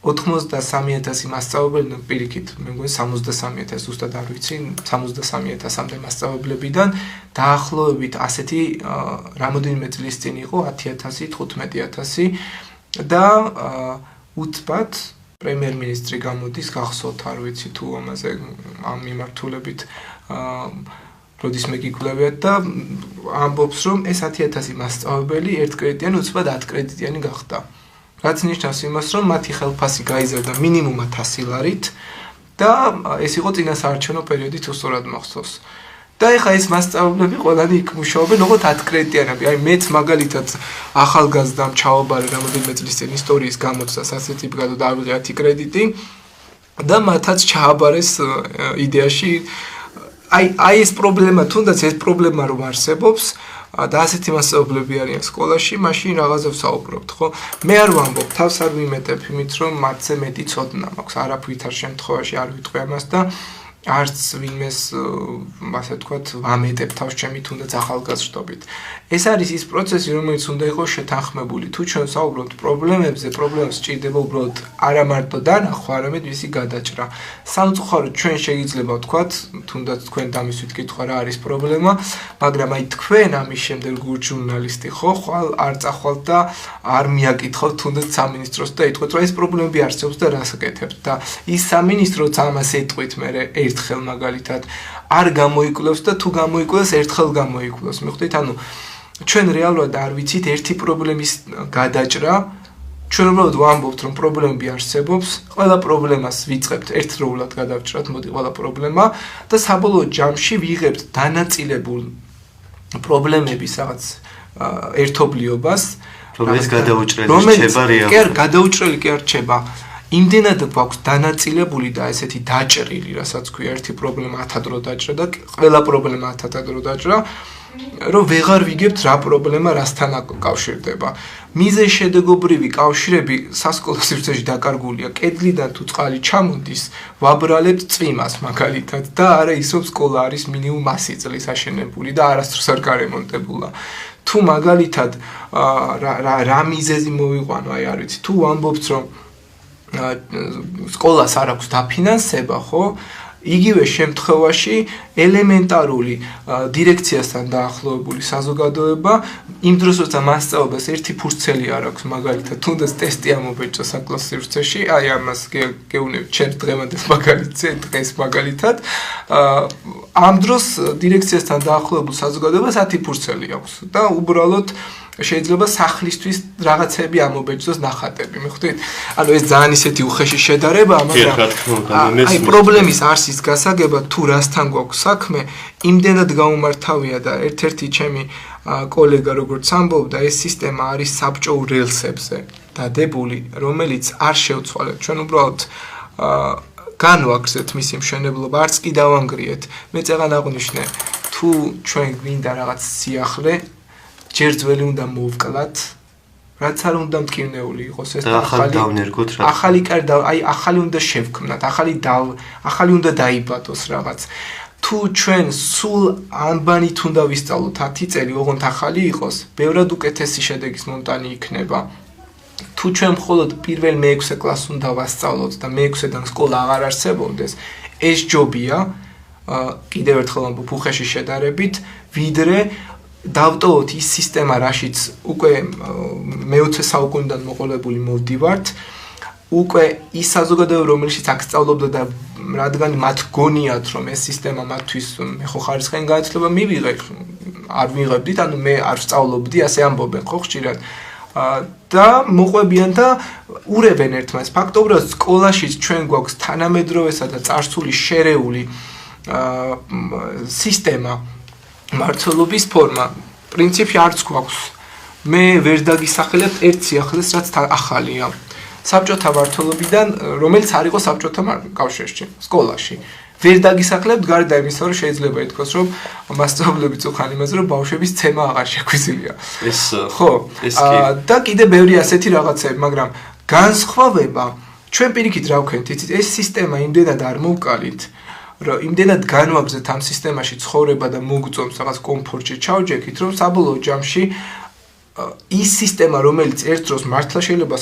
83,000 მასწავლებელი, პირიქით, მე მგონი 63,000 ზუსტად არ ვიცი, 63,000-მდე მასწავლებლებიდან დაახლოებით ასეთი რამოდენიმე წლის წინ იყო 10,000, 15,000 და უცბად პრემიერ-მინისტრი გამოდის, გახსოვთ, არ ვიცი თუ ამაზე ამ მიმართულებით როდის მე გიკვლევიათ და ამბობს, რომ ეს 10,000 მასწავლებელი ერთ კრედიტიანი უცბად 10 კრედიტიანი გახდა. რაც ნიშნავს იმას, რომ მათი ხელფასი გაიზარდა მინიმუმად 100 ლარით და ეს იყო წინასაარჩევნო პერიოდი თუ სწორად მახსოვს. და ეხლა ეს მასწავლებლები ყველანი იქ მუშაობენ, როგორც 10 კრედიტიანები. აი მეც მაგალითად ახალგაზრდამ ჩავაბარე რამოდენიმე წლის წინ ისტორიის გამოცდას ასეთი ბგადო დავიღე 10 კრედიტი და მათაც ჩააბარეს იდეაში აი ეს პრობლემა, თუნდაც ეს პრობლემა რომ არსებობს და ასეთი მასწავლებლები არიან სკოლაში, მაშინ რაღაცებს საუბრობთ, ხო? მე არ ვამბობ, თავს არ ვიმეტებ იმით, რომ მათზე მეტი ცოდნა მაქვს, არაფრით არ შემთხვევაში არ ვიტყვი ამას და არც ვინმეს, ასე ვთქვათ, ვამეტებ თავს ჩემი თუნდაც ახალგაზრდობით. ეს არის ის პროცესი, რომელიც უნდა იყოს შეთანხმებული. თუ ჩვენ საუბრობთ პრობლემებზე, პრობლემას სჭირდება უბრალოდ არა მარტო დანახვა, არამედ მისი გადაჭრა. სამწუხაროდ ჩვენ შეიძლება ვთქვათ, თუნდაც თქვენ დამისვით კითხვა რა არის პრობლემა, მაგრამ აი თქვენ ამის შემდეგ გულ ჟურნალისტი ხო, ხვალ არ წახვალთ და არ მიაკითხავთ თუნდაც სამინისტროს და იტყვით, რომ ეს პრობლემები არსებობს და რას აკეთებთ და ის სამინისტროც ამას ეტყვით მე ერთხელ მაგალითად არ გამოიკვლევს და თუ გამოიკვლევს ერთხელ გამოიკვლევს. მიხვდით, ანუ ჩვენ რეალურად არ ვიცით ერთი პრობლემის გადაჭრა, ჩვენ უბრალოდ ვამბობთ, რომ პრობლემები არსებობს, ყველა პრობლემას ვიწყებთ ერთდროულად გადავჭრათ, მოდი ყველა პრობლემა და საბოლოო ჯამში ვიღებთ დანაწილებულ პრობლემების რაღაც ერთობლიობას, რომელიც გადაუჭრელი რჩება რეალურად. კი არ გადაუჭრელი კი არ რჩება. იმდენად გვაქვს დანაწილებული და ესეთი დაჭრილი, რასაც ქვია ერთი პრობლემა 10 დრო დაჭრა და ყველა პრობლემა 10 დრო დაჭრა, რომ ვეღარ ვიგებთ რა პრობლემა რასთან კავშირდება. მიზეშედეგობრივი კავშირები სასკოლო სივრცეში დაკარგულია. კედლიდან თუ წყალი ჩამოდის, ვაბრალებთ წვიმას მაგალითად და არა ის რომ სკოლა არის მინიმუმ 100 წლის აშენებული და არასდროს არ გარემონტებულა. თუ მაგალითად რა მიზეზი მოვიყვანო, აი არ ვიცი, თუ ვამბობთ რომ სკოლას არ აქვს დაფინანსება, ხო? იგივე შემთხვევაში ელემენტარული დირექციასთან დაახლოებული საზოგადოება იმ დროს როცა მასწავლებლებს ერთი ფურცელი არ აქვს, მაგალითად, თუნდაც ტესტი ამობეჭდა საკლასო სივრცეში, აი ამას გეუბნებით ჩემს დღევანდელ მაგალითზე, დღეს მაგალითად, ამ დროს დირექციასთან დაახლოებულ საზოგადოებას 10 ფურცელი აქვს და უბრალოდ შეიძლება სახლისთვის რაღაცები ამობეჭდოს ნახატები, მიხვდით? ანუ ეს ძალიან ისეთი უხეში შედარებაა, მაგრამ აი პრობლემის არსის გასაგებად თუ რასთან გვაქვს საქმე, იმდენად გაუმართავია და ერთ-ერთი ჩემი კოლეგა როგორც ამბობდა, ეს სისტემა არის საბჭოურ რელსებზე დადებული, რომელიც არ შევცვალეთ. ჩვენ უბრალოდ განვაგრძეთ მისი მშენებლობა, არც კი დავანგრიეთ. მე წეღან აღვნიშნე, თუ ჩვენ გვინდა რაღაც სიახლე ჯერ ძველი უნდა მოვკლათ, რაც არ უნდა მტკივნეული იყოს ეს ახალი დავნერგოთ რა. ახალი უნდა შევქმნათ, ახალი უნდა დაიბადოს რაღაც. თუ ჩვენ სულ ანბანით უნდა ვისწავლოთ 10 წელი, ოღონდ ახალი იყოს, ბევრად უკეთესი შედეგის მომტანი იქნება. თუ ჩვენ მხოლოდ პირველ მე-6 კლასს უნდა ვასწავლოთ და მე-6-დან სკოლა აღარ არსებობდეს, ეს ჯობია, კიდევ ერთხელ ამბობ უხეში შედარებით, ვიდრე დავტოვოთ ის სისტემა, რაშიც უკვე მე-20 საუკუნიდან მოყოლებული მოვდივართ, უკვე ის საზოგადოება, რომელშიც აქ სწავლობდა და რადგან მათ გონიათ, რომ ეს სისტემა მათთვის მეხო ხარისხიანი განათლება მივიღე, არ ვიღებდით, ანუ მე არ ვსწავლობდი, ასე ამბობენ ხო ხშირად. და მოყვებიან და ურევენ ერთმანეთს. ფაქტობრივად სკოლაშიც ჩვენ გვაქვს თანამედროვესა და წარსული შერეული სისტემა, მართლობის ფორმა. პრინციპი არც გვაქვს. მე ვერ დაგისახელებთ ერთ სიახლეს, რაც ახალია. საბჭოთა მართლობიდან, რომელიც არ იყო საბჭოთა კავშირში, სკოლაში. ვერ დაგისახლებთ გარდა იმისა, რომ შეიძლება ითქვას, რომ მასწავლებლები წუხან იმაზე, რომ ბავშვების ცემა აღარ შეგვიძლია. ეს ხო, და კიდე ბევრი ასეთი რაღაცები, მაგრამ განსხვავება ჩვენ პირიქით რა ვქენთ, იცით, ეს სისტემა იმდენად არ მოვკალით, რომ იმდენად განვაგზეთ ამ სისტემაში ცხოვრება და მოგწონს რაღაც კომფორტში ჩავჯექით, რომ საბოლოო ჯამში ის სისტემა, რომელიც ერთ დროს მართლა შეიძლება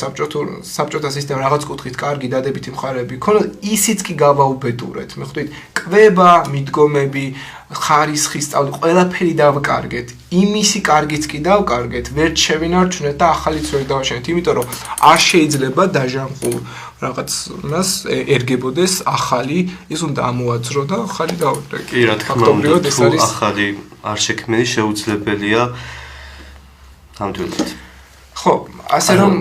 საბჭოთა სისტემა რაღაც კუთხით კარგი დადებითი მხარეები ქონდა, ისიც კი გავაუბედურეთ. მე ხვდით, კვება, მიდგომები, ხარისხის სწავლი, ყველაფერი დავკარგეთ. იმისი კარგიც კი დავკარგეთ, ვერ შევინარჩუნეთ და ახალიც ვერ დავაშენეთ, იმიტომ რომ არ შეიძლება დაჟანყულ რაღაც მას ერგებოდეს ახალი, ის უნდა ამოაძრო და ახალი დაუბრუნდეს. კი, რა თქმა უნდა, თუ ახალი არ შექმნილი შეუძლებელია ნამდვილად. ხო, ასე რომ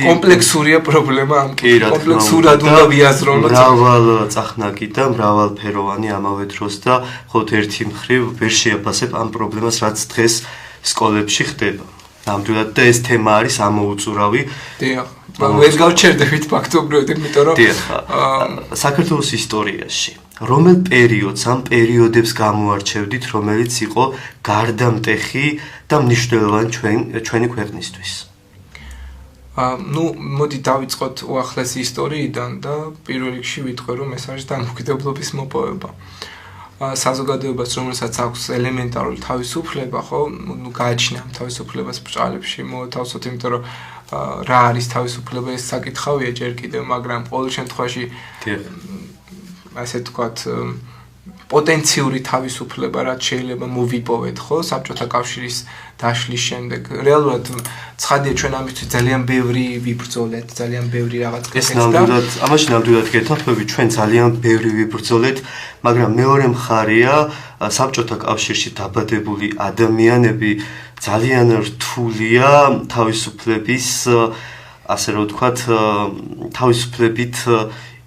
კომპლექსურია პრობლემა ამ კომპლექსურად უნდა ვიაზროთ. მრავალ წახნაგი და მრავალფეროვანი ამავე დროს და ხოთ ერთი მხრივ ვერ შეაფასებ ამ პრობლემას, რაც დღეს სკოლებში ხდება. ნამდვილად და ეს თემა არის ამოუწურავი. დიახ. ვერ გავჩერდებით ფაქტობრივად, იმიტომ რომ საქართველოს ისტორიაში რომელ პერიოდს ამ პერიოდებს გამოარჩევდით, რომელიც იყო გარდამტეხი და მნიშვნელოვანი ჩვენი ქვეყნისთვის? ნუ მოდი დავიწყოთ უახლესი ისტორიიდან და პირველ რიგში ვიტყვე, რომ ეს არის დამოუკიდებლობის მოპოვება. საზოგადოებას, რომელსაც აქვს ელემენტარული თავისუფლება, ხო, ნუ გააჩნია ამ თავისუფლებას ბრჭყალებში მოათავსოთ, იმიტომ რომ რა არის თავისუფლება, ეს საკითხავია ჯერ კიდევ, მაგრამ ყოველ შემთხვევაში ასე თქვათ პოტენციური თავისუფლება, რაც შეიძლება მოვიპოვეთ, ხო, საბჭოთა კავშირის დაშლის შემდეგ. რეალურად ცხადია ჩვენ ამისთვის ძალიან ბევრი ვიბრძოლეთ, ძალიან ბევრი რაღაც ეს ნამდვილად, ამაში ნამდვილად გეთანხმები, ჩვენ ძალიან ბევრი ვიბრძოლეთ, მაგრამ მეორე მხარეა საბჭოთა კავშირში დაბადებული ადამიანები ძალიან რთულია თავისუფლების, ასე რომ ვთქვათ, თავისუფლებით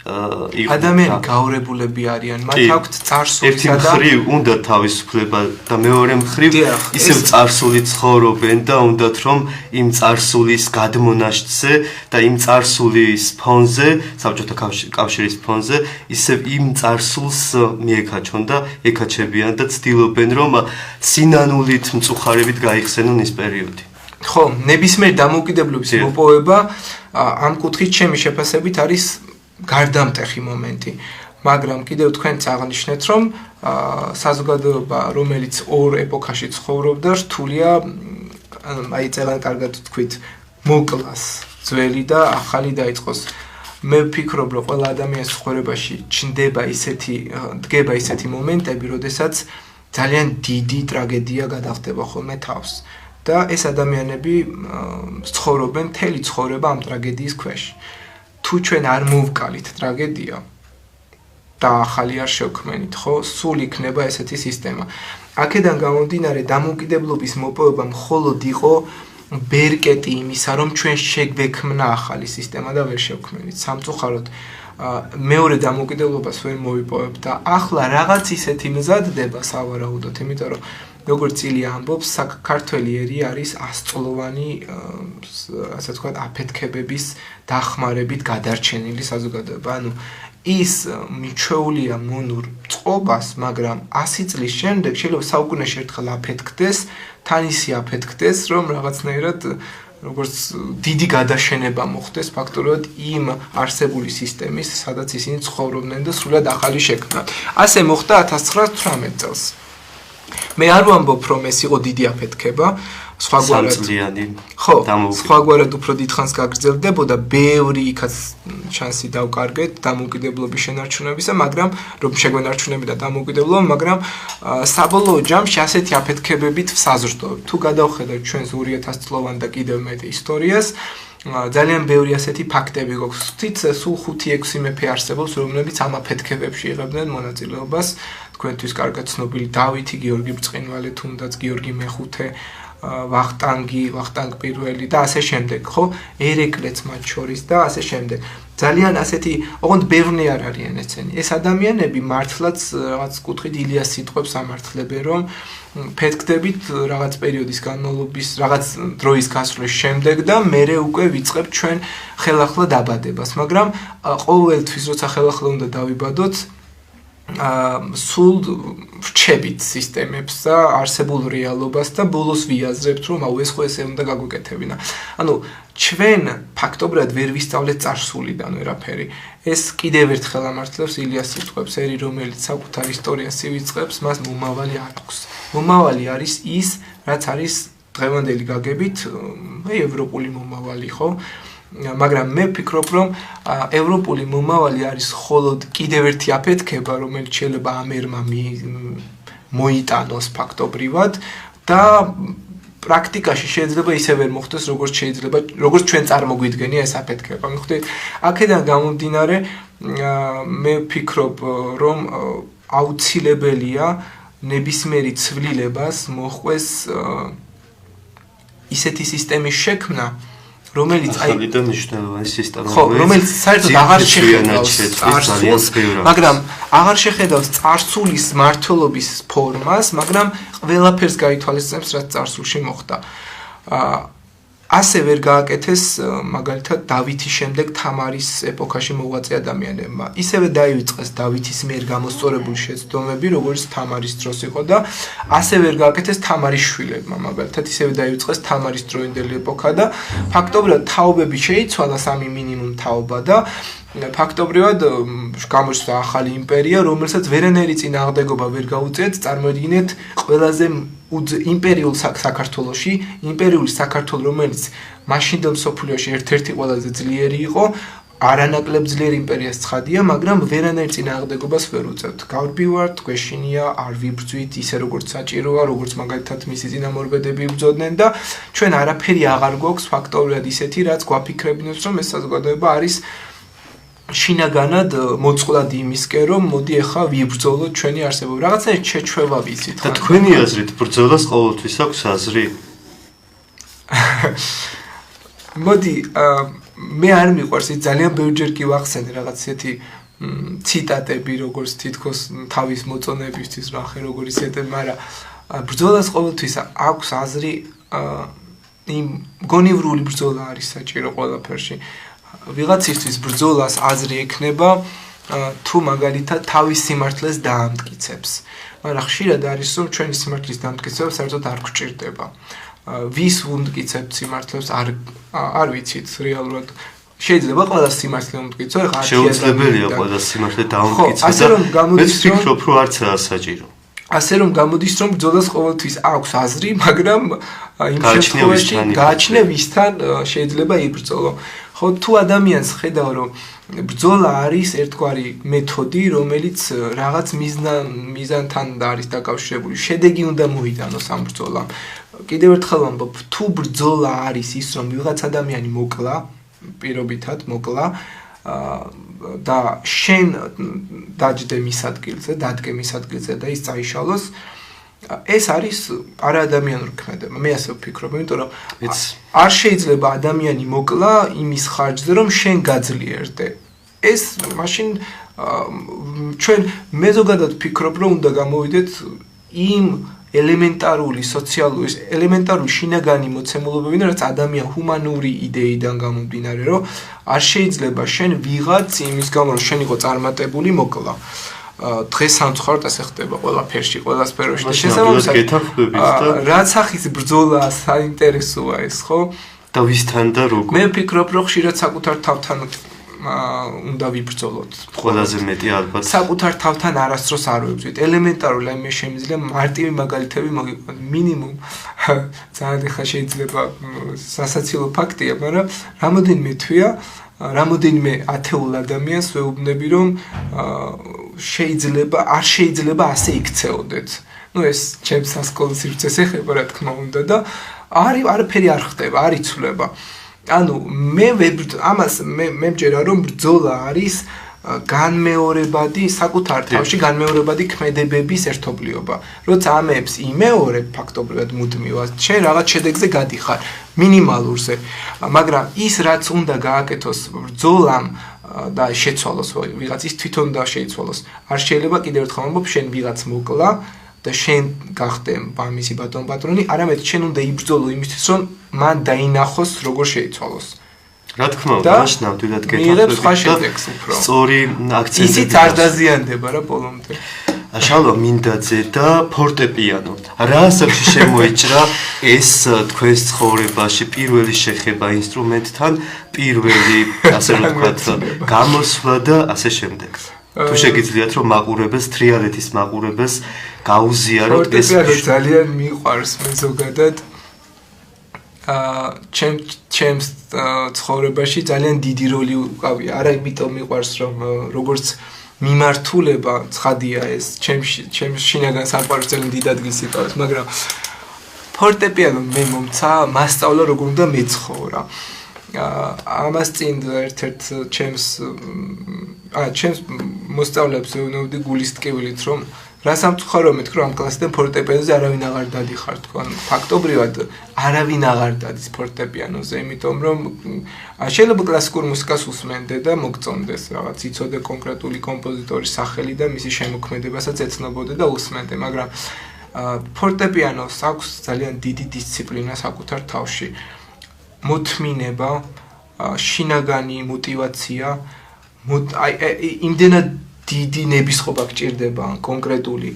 ადამიანი გაურებულები არიან, მათ აქვთ წარსულისა და ერთი მხრივ უნდა თავისუფლება და მეორე მხრივ ისევ წარსული ცხოვრობენ და უნდათ რომ იმ წარსულის გადმონაშთზე და იმ წარსულის ფონზე, საბჭოთა კავშირის ფონზე, ისევ იმ წარსულს მიეკაჩონ და ეკაჩებიან და ცდილობენ რომ სინანულით მწუხარებით გაიხსენონ ის პერიოდი. ხო, ნებისმიერ დამოუკიდებლობის მოპოვება ამ კუთხით ჩემი შეფასებით არის გარდამტეხი მომენტი, მაგრამ კიდევ თქვენც აღნიშნეთ, რომ საზოგადოება, რომელიც ორ ეპოქაში ცხოვრობდა, რთულია, აი ძალიან კარგად თქვით, მოკლას ძველი და ახალი დაიწყოს. მე ვფიქრობ, რომ ყველა ადამიანის ცხოვრებაში ჩნდება დგება ისეთი მომენტები, როდესაც ძალიან დიდი ტრაგედია გადახდება ხოლმე თავს. და ეს ადამიანები ცხოვრობენ მთელი ცხოვრება ამ ტრაგედიის ქვეშ. თუ ჩვენ არ მოვკალით ტრაგედია და ახალი არ შევქმნით, ხო, სულ იქნება ესეთი სისტემა. აქედან გამომდინარე, დამოუკიდებლობის მოპოვება მხოლოდ იყო ბერკეტი იმისა, რომ ჩვენ შეგვექმნა ახალი სისტემა და ვერ შევქმნით. სამწუხაროდ, მეორე დამოუკიდებლობას ვერ მოვიპოვებთ და ახლა რაღაც ისეთი მზადდება სავარაუდოდ, იმიტომ რომ როგორც წილი ამბობს, საქართველოს ერი არის 100-წლოვანი, ასე ვთქვათ, აფეთქებების დახმარებით გადარჩენილი საზოგადოება. ანუ ის მიჩვეულია მონურ წყობას, მაგრამ 100 წლის შემდეგ შეიძლება საუკუნეში ერთხელ აფეთქდეს, თან ისე აფეთქდეს, რომ რაღაცნაირად როგორც დიდი გადაშენება მოხდეს ფაქტობრივად იმ არსებული სისტემის, სადაც ისინი ცხოვრობდნენ და სრულად ახალი შექმნა. ასე მოხდა 1918 წელს. მე არ ვამბობ, რომ ეს იყო დიდი აფეთქება, სხვაგვარად უფრო დიდხანს გაგრძელდებოდა, ბევრი იქაც შანსი დავკარგეთ დამოუკიდებლობის შენარჩუნებისა, მაგრამ რომ შეგვენარჩუნებინა და დამოუკიდებლობა, მაგრამ საბოლოო ჯამში ასეთი აფეთქებებით ვსაზრდოებ. თუ გადავხედავთ ჩვენს 2000 წლოვან და კიდევ მეტ ისტორიას, ძალიან ბევრი ასეთი ფაქტები გვაქვს. ვთით სულ 5-6 მეფე არსებობს, რომლებიც ამ აფეთქებებში იღებდნენ მონაწილეობას. თქვენთვის კარგად ცნობილი დავითი, გიორგი ბრწყინვალე, თუნდაც გიორგი მეხუთე, ვახტანგ პირველი და ასე შემდეგ, ხო? ერეკლეც მათ შორის და ასე შემდეგ. ძალიან ასეთი, ოღონდ ბევრი არ არიან ეცენი. ეს ადამიანები მართლაც რაღაც კუთხით ილიას სიტყვებს ამართლებენ, რომ ფეთქდებით რაღაც პერიოდის განმავლობის, რაღაც დროის გასვლის შემდეგ და მერე უკვე ვიწყებთ ჩვენ ხელახლა დაბადებას, მაგრამ ყოველთვის როცა ხელახლა უნდა დავიბადოთ, სულ ვრჩებით სისტემებს და არსებულ რეალობას და ბოლოს ვიაზრებთ, რომ აუ ეს ხო ესე უნდა გაგვეკეთებინა. ანუ ჩვენ ფაქტობრივად ვერ ვისწავლეთ წარსულიდან ვერაფერი. ეს კიდევ ერთხელ ამართლებს ილიას სიტყვებს, ერი რომელიც საკუთარ ისტორიას ივიწყებს, მას მომავალი არ აქვს. მომავალი არის ის, რაც არის დღევანდელი გაგებით, ევროპული მომავალი, ხო? მაგრამ მე ვფიქრობ, რომ ევროპული მომავალი არის მხოლოდ კიდევ ერთი აფეთქება, რომელიც შეიძლება ამ ერმა მოიტანოს ფაქტობრივად და პრაქტიკაში შეიძლება ისე ვერ მოხდეს, როგორც ჩვენ წარმოგვიდგენია ეს აფეთქება. მიხვდით, აქედან გამომდინარე, მე ვფიქრობ, რომ აუცილებელია ნებისმიერი ცვლილებას მოჰყვეს ისეთი სისტემის შექმნა, რომელიც ახალიდან მნიშვნელოვანი სისტემა, რომელიც საერთოდ აღარ შეხედავს წარსულს, მაგრამ აღარ შეხედავს წარსულის მართლობის ფორმას, მაგრამ ყველაფერს გაითვალისწინებს, რაც წარსულში მოხდა. ასე ვერ გააკეთეს მაგალითად დავითის შემდეგ თამარის ეპოქაში მოღვაწე ადამიანებმა. ისევე დაივიწყეს დავითის მიერ გამოსწორებული შეცდომები, როგორც თამარის დროს იყო და ასე ვერ გააკეთეს თამარის შვილებმა. მაგალითად ისევე დაივიწყეს თამარის დროინდელი ეპოქა და ფაქტობრივად თაობები შეიცვალა, სამი მინიმუმ თაობა და ფაქტობრივად გამოჩნდა ახალი იმპერია, რომელსაც ვერანაირი წინააღმდეგობა ვერ გაუწიათ. წარმოიდგინეთ ყველაზე იმპერიულ საქართველოში, იმპერიული საქართველო, რომელიც მაშინდელ მსოფლიოში ერთ-ერთი ყველაზე ძლიერი იყო, არანაკლებ ძლიერი იმპერიას ცხადია, მაგრამ ვერანაირ წინააღმდეგობას ვერ უწევთ. გავდივართ, გვეშინია, არ ვიბრძვით ისე როგორც საჭიროა, როგორც მაგალითად მისი წინამორბედები იბრძოდნენ და ჩვენ არაფერი აღარ გვაქვს ფაქტობრივად ისეთი, რაც გვაფიქრებინებს, რომ ეს საზოგადოება არის შინაგანად მოწყვლადი იმისკენ, რომ მოდი ახლა ვიბრძოლოთ ჩვენი არსებობა. რაღაცნაირად შეჩვევა ვიცით. და თქვენი აზრით ბრძოლას ყოველთვის აქვს აზრი? მოდი, მე არ მიყვარს, ძალიან ბევრჯერ კი ვახსენე რაღაც ისეთი ციტატები, როგორც თითქოს თავის მოწონებისთვის ნახე როგორ ისეთი, მაგრამ ბრძოლას ყოველთვის აქვს აზრი, იმ გონივრული ბრძოლა არის საჭირო ყველაფერში. ვიღაცისთვის ბრძოლას აზრი ექნება თუ მაგალითად თავის სიმართლეს დაამტკიცებს. მაგრამ ხშირად არის რომ ჩვენი სიმართლის დამტკიცება საერთოდ არ გვჭირდება. ვის ვუმტკიცებთ სიმართლეს არ ვიცით რეალურად. შეიძლება ყველა სიმართლე უმტკიცო, ეხლა შეუძლებელია ყველა სიმართლე დაამტკიცოს. ასე რომ გამოდის რომ ვფიქრობ, რომ არცაა საჭირო. ასე რომ გამოდის რომ ბრძოლას ყოველთვის აქვს აზრი, მაგრამ იმ შემთხვევაში გააჩნია ვისთან შეიძლება იბრძოლო. ხო, თუ ადამიანს ხედავ რომ ბრძოლა არის ერთგვარი მეთოდი, რომელიც რაღაც მიზანთან არის დაკავშირებული, შედეგი უნდა მოიტანოს ამ ბრძოლამ. კიდევ ერთხელ ვამბობ, თუ ბრძოლა არის ის, რომ ვიღაც ადამიანი მოკლა, პირობითად მოკლა და შენ დაჯდე მის ადგილზე, დადგე მის ადგილზე და ის წაიშალოს, ეს არის არაადამიანური ქმედება. მე ასე ვფიქრობ, იმიტომ რომ არ შეიძლება ადამიანი მოკლა იმის ხარჯზე, რომ შენ გაძლიერდე. ეს მაშინ ჩვენ მე ზოგადად ვფიქრობ, რომ უნდა გამოვიდეთ იმ ელემენტარული სოციალური ელემენტარული შინაგანი მოცემულობებიდან, რაც ადამიან ჰუმანური იდეიდან გამომდინარე, რომ არ შეიძლება შენ ვიღაც იმის გამო, რომ შენ იყო წარმატებული მოკლა. დღეს სამწუხაროდ ასე ხდება ყველაფერში, ყველა სფეროში და შესაბამისად რაც სახის ბრძოლა საინტერესოა ეს, ხო? და ვისთან და როგორ? მე ვფიქრობ, რომ ხშირად საკუთარ თავთან უნდა ვიბრძოლოთ. ყველაზე მეტი ალბათ. საკუთარ თავთან არასდროს არ ვიბრძვით. ელემენტარული, აი მე შემიძლია მარტივი მაგალითები მოგიყვანო. მინიმუმ ძალიან ხა შეიძლება სასაცილო ფაქტია, მაგრამ რამოდენიმე თვეა რამოდენიმე ათეულ ადამიანს ვეუბნები, რომ არ შეიძლება ასე იქცეოდეთ. ნუ ეს ჩემს სასკოლო სივრცეს ეხება, რა თქმა უნდა და არაფერი არ ხდება, არ იცვლება. ანუ მე ამას მე მჯერა რომ ბრძოლა არის განმეორებადი საკუთარ თავში განმეორებადი ქმედებების ერთობლიობა. როცა ამებს იმეორებ ფაქტობრივად მუდმივად, შენ რაღაც შედეგზე გადიხარ მინიმალურზე. მაგრამ ის რაც უნდა გააკეთოს ბრძოლამ და შეცვალოს ვიღაც ის თვითონ და შეიცვალოს. არ შეიძლება კიდევ ერთხელ ვამბობ, შენ ვიღაც მოკლა და შენ გახდე მამისი ბატონ პატრონი, არამედ შენ უნდა იბრძოლო იმისთვის, რომ მან დაინახოს როგორ შეიცვალოს. რა თქმა უნდა, ნამდვილად გეთახმებით. სწორი აქცენტი. ისიც არ დაზიანდება რა ბოლომდე. შალვა მინდაძე და ფორტეპიანო. რა ასაკში შემოიჭრა ეს თქვენს ცხოვრებაში პირველი შეხება ინსტრუმენტთან, პირველი ასე რომ ვთქვათ, გამოსვლა და ასე შემდეგ. თუ შეგიძლიათ რომ მაყურებელს, თრიალეთის მაყურებელს გაუზიაროთ ეს ძალიან მიყვარს მე ზოგადად. ჩემს ცხოვრებაში ძალიან დიდი როლი უკავია. არა იმიტომ მიყვარს რომ როგორც მიმართულება ცხადია ეს ჩემს შინაგან სამყაროს ძალიან დიდ ადგილს იკავებს, მაგრამ ფორტეპიანო მე მომცა მასწავლა როგორ უნდა მეცხოვრა. ამას წინ ერთ-ერთ ჩემს მოსწავლეებს ეუბნებოდი გულის ტკივილით, რომ რა სამწუხაროა მეთქი რომ ამ კლასიდან ფორტეპიანოზე არავინ აღარ დადიხარ თქვენ. ფაქტობრივად არავინ აღარ დადის ფორტეპიანოზე, იმიტომ რომ შეიძლება კლასიკურ მუსიკას უსმენდე და მოგწონდეს რაღაც იცოდე კონკრეტული კომპოზიტორის სახელი და მისი შემოქმედებასაც ეცნობოდე და უსმენდე, მაგრამ ფორტეპიანოს აქვს ძალიან დიდი დისციპლინა საკუთარ თავში. მოთმინება, შინაგანი мотиваცია, იმდენად დიდი ნებისყოფა გჭირდება კონკრეტული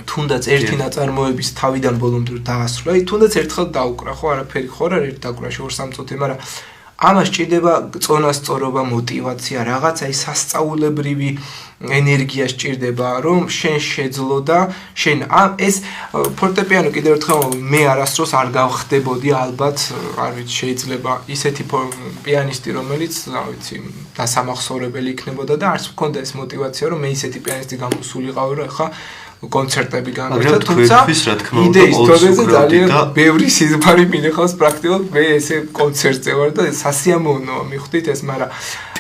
თუნდაც ერთი ნაწარმოების თავიდან ბოლომდე დაასრულა, თუნდაც ერთხელ დაუკრა, ხო არაფერი ხო არ ერთ დაკვრაში 2-3 წუთი, მაგრამ ამას სჭირდება წონასწორობა, мотиваცია, რაღაცა ის სასწაულებრივი ენერგია სჭირდება, რომ შენ შეძლო და შენ ეს ფორტეპიანო კიდევ ერთხელ მე არასდროს არ გავხდებოდი ალბათ, არ ვიცი, შეიძლება ისეთი პიანისტი, რომელიც, რა ვიცი, დასამახსოვრებელი იქნებოდა და არც მქონდა ეს мотиваცია, რომ მე ისეთი პიანისტი გამოსულიყავი, რომ ახლა კონცერტები გამართა, თუმცა იდეის დონეზე ძალიან ბევრი სიზმარი მინახავს პრაქტიკულად მე ესე კონცერტზე ვარ და სასიამოვნოა მიხვდით ეს, მაგრამ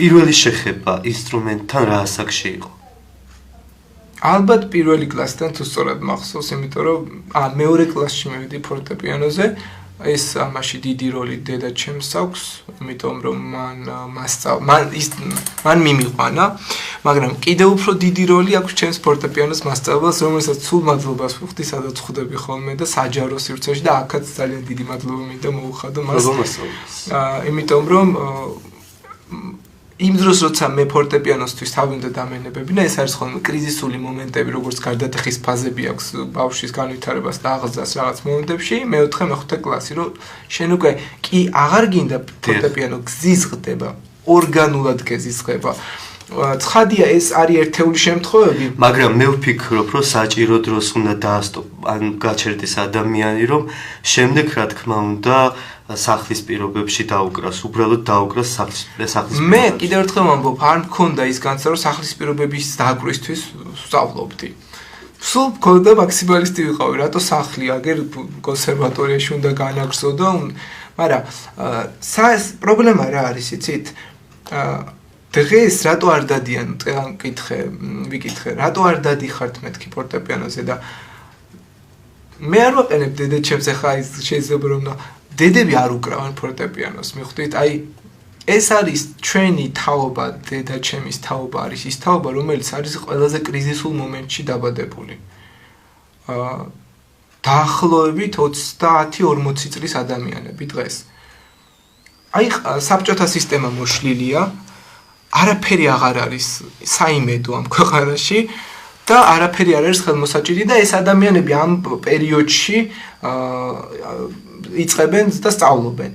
პირველი შეხება ინსტრუმენტთან რა ასაკში იყო? ალბათ პირველი კლასიდან თუ სწორად მახსოვს, იმიტომ რომ მეორე კლასში მივედი ფორტეპიანოზე, ეს ამაში დიდი როლი დედაჩემს აქვს, იმიტომ რომ მან მიმიყვანა, მაგრამ კიდევ უფრო დიდი როლი აქვს ჩემს ფორტეპიანოს მასწავლებლას, რომელსაც სულ მადლობას ვუხდი, სადაც ხვდები ხოლმე და საჯარო სივრცეში და აქაც ძალიან დიდი მადლობა მინდა მოუხადო მას. იმიტომ რომ იმ დროს როცა მე ფორტეპიანოსთვის თავი უნდა დამენებებინა, ეს არის ხოლმე კრიზისული მომენტები, როგორც გარდატეხის ფაზები აქვს ბავშვის განვითარებას და აღზრდას რაღაც მომენტებში, მე-4 მე-5 კლასი, რომ შენ უკვე კი აღარ გინდა ფორტეპიანო გზიზღდება, ორგანულად გეზიზღება. ცხადია ეს არის ერთეული შემთხვევები, მაგრამ მე ვფიქრობ, რომ საჭირო დროს უნდა დაასტო ან გაჩერდეს ადამიანი, რომ შემდეგ რა თქმა უნდა სახლის პირობებში დაუკრას, უბრალოდ დაუკრას სახლის პირობებში. მე კიდევ ერთხელ ვამბობ, არ მქონდა ის განცდა, რომ სახლის პირობების დაკვრისთვის ვსწავლობდი. სულ მქონდა მაქსიმალისტი ვიყავი, რატო სახლი, აგერ კონსერვატორიაში უნდა განაგრძოდო, მაგრამ პრობლემა რა არის, იცით? დღეს რატო არ დადიან, ვიკითხე, რატო არ დადიხართ მეთქი ფორტეპიანოზე და მე არ ვაყენებ დედაჩემს, ახლა ის შეიძლება რომ დედები არ უკრავენ ფორტეპიანოს, მიხვდით? აი ეს არის ჩვენი თაობა, დედაჩემის თაობა არის ის თაობა, რომელიც არის ყველაზე კრიზისულ მომენტში დაბადებული. დაახლოებით 30-40 წლის ადამიანები დღეს. აი საბჭოთა სისტემა მოშლილია, არაფერი აღარ არის საიმედო ამ ქვეყანაში და არაფერი არ არის ხელმოსაჭირი და ეს ადამიანები ამ პერიოდში იწყებენ და სწავლობენ.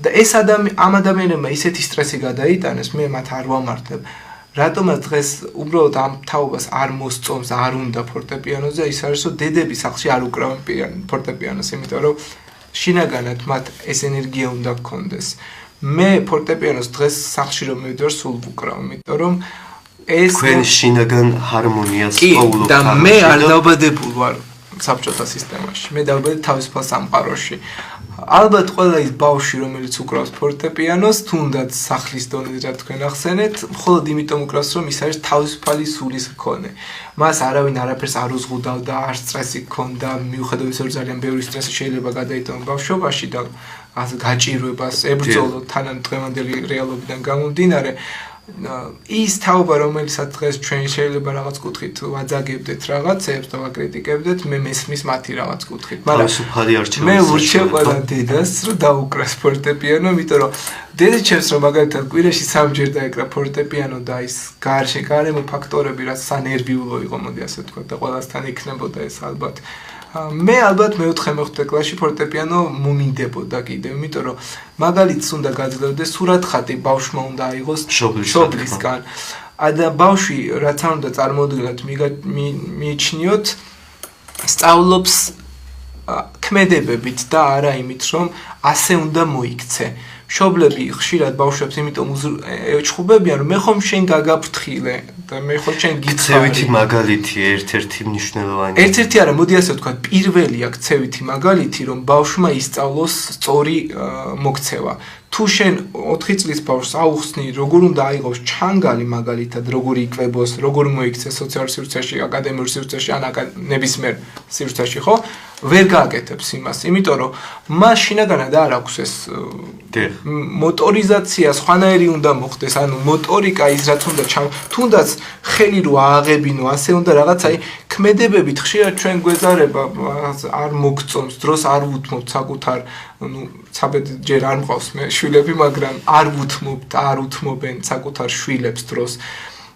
და ეს ამ ადამიანებმა ისეთი სტრესი გადაიტანეს, მე მათ არ ვამართლებ. რატომაც დღეს უბრალოდ ამ თაობას არ მოსწონს, არ უნდა ფორტეპიანოზე, ის არის რომ დედები სახლში არ უკრავენ ფორტეპიანოს, იმიტომ რომ შინაგანად მათ ეს ენერგია უნდა გქონდეს. მე ფორტეპიანოს დღეს სახლში რომ მივდივარ, სულ ვუკრავ, იმიტომ რომ ეს თქვენ შინაგან ჰარმონიას პოულობთ. და მე არ დავბადებულ ვარ საბჭოთა სისტემაში. მე დავბადე თავისუფალ სამყაროში. ალბათ ყველა ის ბავშვი, რომელიც უკრავს ფორტეპიანოს, თუნდაც სახლის დონეზე რა თქვენ ახსენეთ, მხოლოდ იმიტომ უკრავს, რომ ის არის თავისუფალი სულის მქონე. მას არავინ არაფერს არ უზღუდავდა, არ სტრესი ჰქონდა, მიუხედავად იმისა, რომ ძალიან ბევრი სტრესი შეიძლება გადაიტანოს ბავშვობაში და გაჭირვებას ებრძოლოთ თანამ დღევანდელი რეალობიდან გამომდინარე. ის თაობა, რომელსაც დღეს ჩვენ შეიძლება რაღაც კუთხით ვაძაგებდეთ რაღაცებს და ვაკრიტიკებდეთ, მე მესმის მათი რაღაც კუთხით. თავისუფალი არჩევანი. მე ვურჩევ ყველა დედას, რომ დაუკრას ფორტეპიანო, იმიტომ რომ დედაჩემს რომ მაგალითად კვირაში 3 ჯერ დაეკრა ფორტეპიანო და ის გარემო ფაქტორები, რაც სანერვიულო იყო, მოდი ასე ვთქვა და ყველასთან იქნებოდა ეს ალბათ. მე ალბათ მე-4 კლასში ფორტეპიანო მომინდებოდა კიდევ, იმიტომ რომ მაგალითს უნდა გაძლევდეს სურათხატი ბავშვმა უნდა აიღოს შობლისგან. და ბავშვი რაც არ უნდა წარმოუდგენლად მიიჩნიოთ, სწავლობს ქმედებებით და არა იმით, რომ ასე უნდა მოიქცე. შობლები ხშირად ბავშვებს იმიტომ ეჩხუბებიან, რომ მე ხომ შენ გაგაფრთხილე და მე ხომ შენ გიცხოვი. ქცევითი მაგალითი ერთ-ერთი მნიშვნელოვანი. ერთ-ერთი არა, მოდი ასე ვთქვა, პირველია ქცევითი მაგალითი, რომ ბავშვმა ისწავლოს სწორი მოქცევა. თუ შენ 4 წლის ბავშვს აუხსნი, როგორ უნდა აიღოს ჩანგალი მაგალითად, როგორ იკვებოს, როგორ მოიქცეს სოციალურ სივრცეში, აკადემიურ სივრცეში, ან ნებისმიერ სივრცეში, ხო? ვერ გააკეთებს იმას, იმიტომ რომ მას შინაგანად არ აქვს ეს მოტორიზაცია, სხვანაირი უნდა მოხდეს, ანუ მოტორიკა ის რაც უნდა თუნდაც ხელი რო ააღებინო, ასე უნდა რაღაც, აი ქმედებებით ხშირად ჩვენ გვეზარება არ მოგწონს, დროს არ ვუთმობთ საკუთარ, ცაბედ ჯერ არ მყავს მე შვილები, მაგრამ არ უთმობენ საკუთარ შვილებს დროს.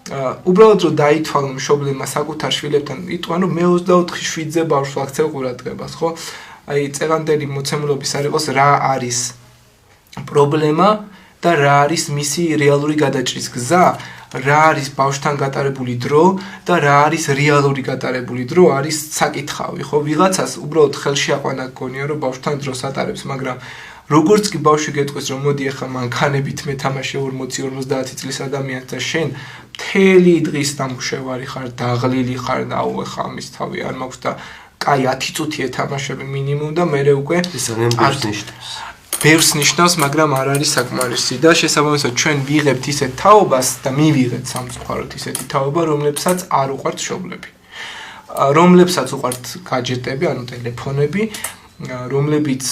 უბრალოდ რომ დაითვალო მშობლებმა საკუთარ შვილებთან, იტყვიან რომ მე 24 შვიდზე ბავშვს ვაქცევ ყურადღებას, ხო? აი წევანდელი მოცემულობის არ იყოს რა არის პრობლემა და რა არის მისი რეალური გადაჭრის გზა, რა არის ბავშვთან გატარებული დრო და რა არის რეალური გატარებული დრო, არის საკითხავი, ხო? ვიღაცას უბრალოდ ხელში აყვანა გქონია რომ ბავშვთან დროს ატარებს, მაგრამ როგორც კი ბავშვი გეტყვის რომ მოდი ახლა მანქანებით მეთამაშე 40-50 წლის ადამიანს და შენ მთელი დღის დამუშევარი ხარ, დაღლილი ხარ და აუ ახლა ამის თავი არ მაქვს და კაი 10 წუთი ეთამაშები მინიმუმ და მე უკვე ბევრს ნიშნავს, მაგრამ არ არის საკმარისი და შესაბამისად ჩვენ ვიღებთ ისეთ თაობას და მივიღეთ სამწუხაროდ ისეთი თაობა, რომლებსაც არ უყვართ შობლები. რომლებსაც უყვართ გაჯეტები, ანუ ტელეფონები, რომლებიც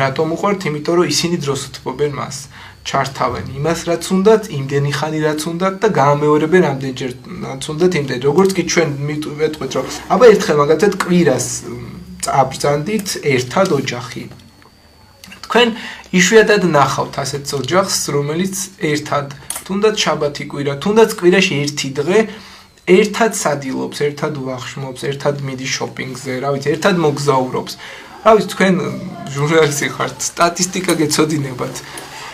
რატომ უყვართ, იმიტომ რომ ისინი დროს უთმობენ მას. ჩართავენ იმას რაც უნდათ, იმდენი ხანი რაც უნდათ და გაამეორებენ ამდენჯერ რაც უნდათ იმდენი. როგორც კი ჩვენ მივეტყვით რომ აბა ერთხელ მაგალითად კვირას წაბრძანდით ერთად ოჯახი. თქვენ იშვიათად ნახავთ ასეთ ოჯახს, რომელიც ერთად თუნდაც შაბათი კვირა, თუნდაც კვირაში ერთი დღე ერთად სადილობს, ერთად ვახშმობს, ერთად მიდის შოპინგზე, რა ვიცი, ერთად მოგზაურობს. რა ვიცი, თქვენ ჟურნალისტი ხართ, სტატისტიკა გეცოდინებათ.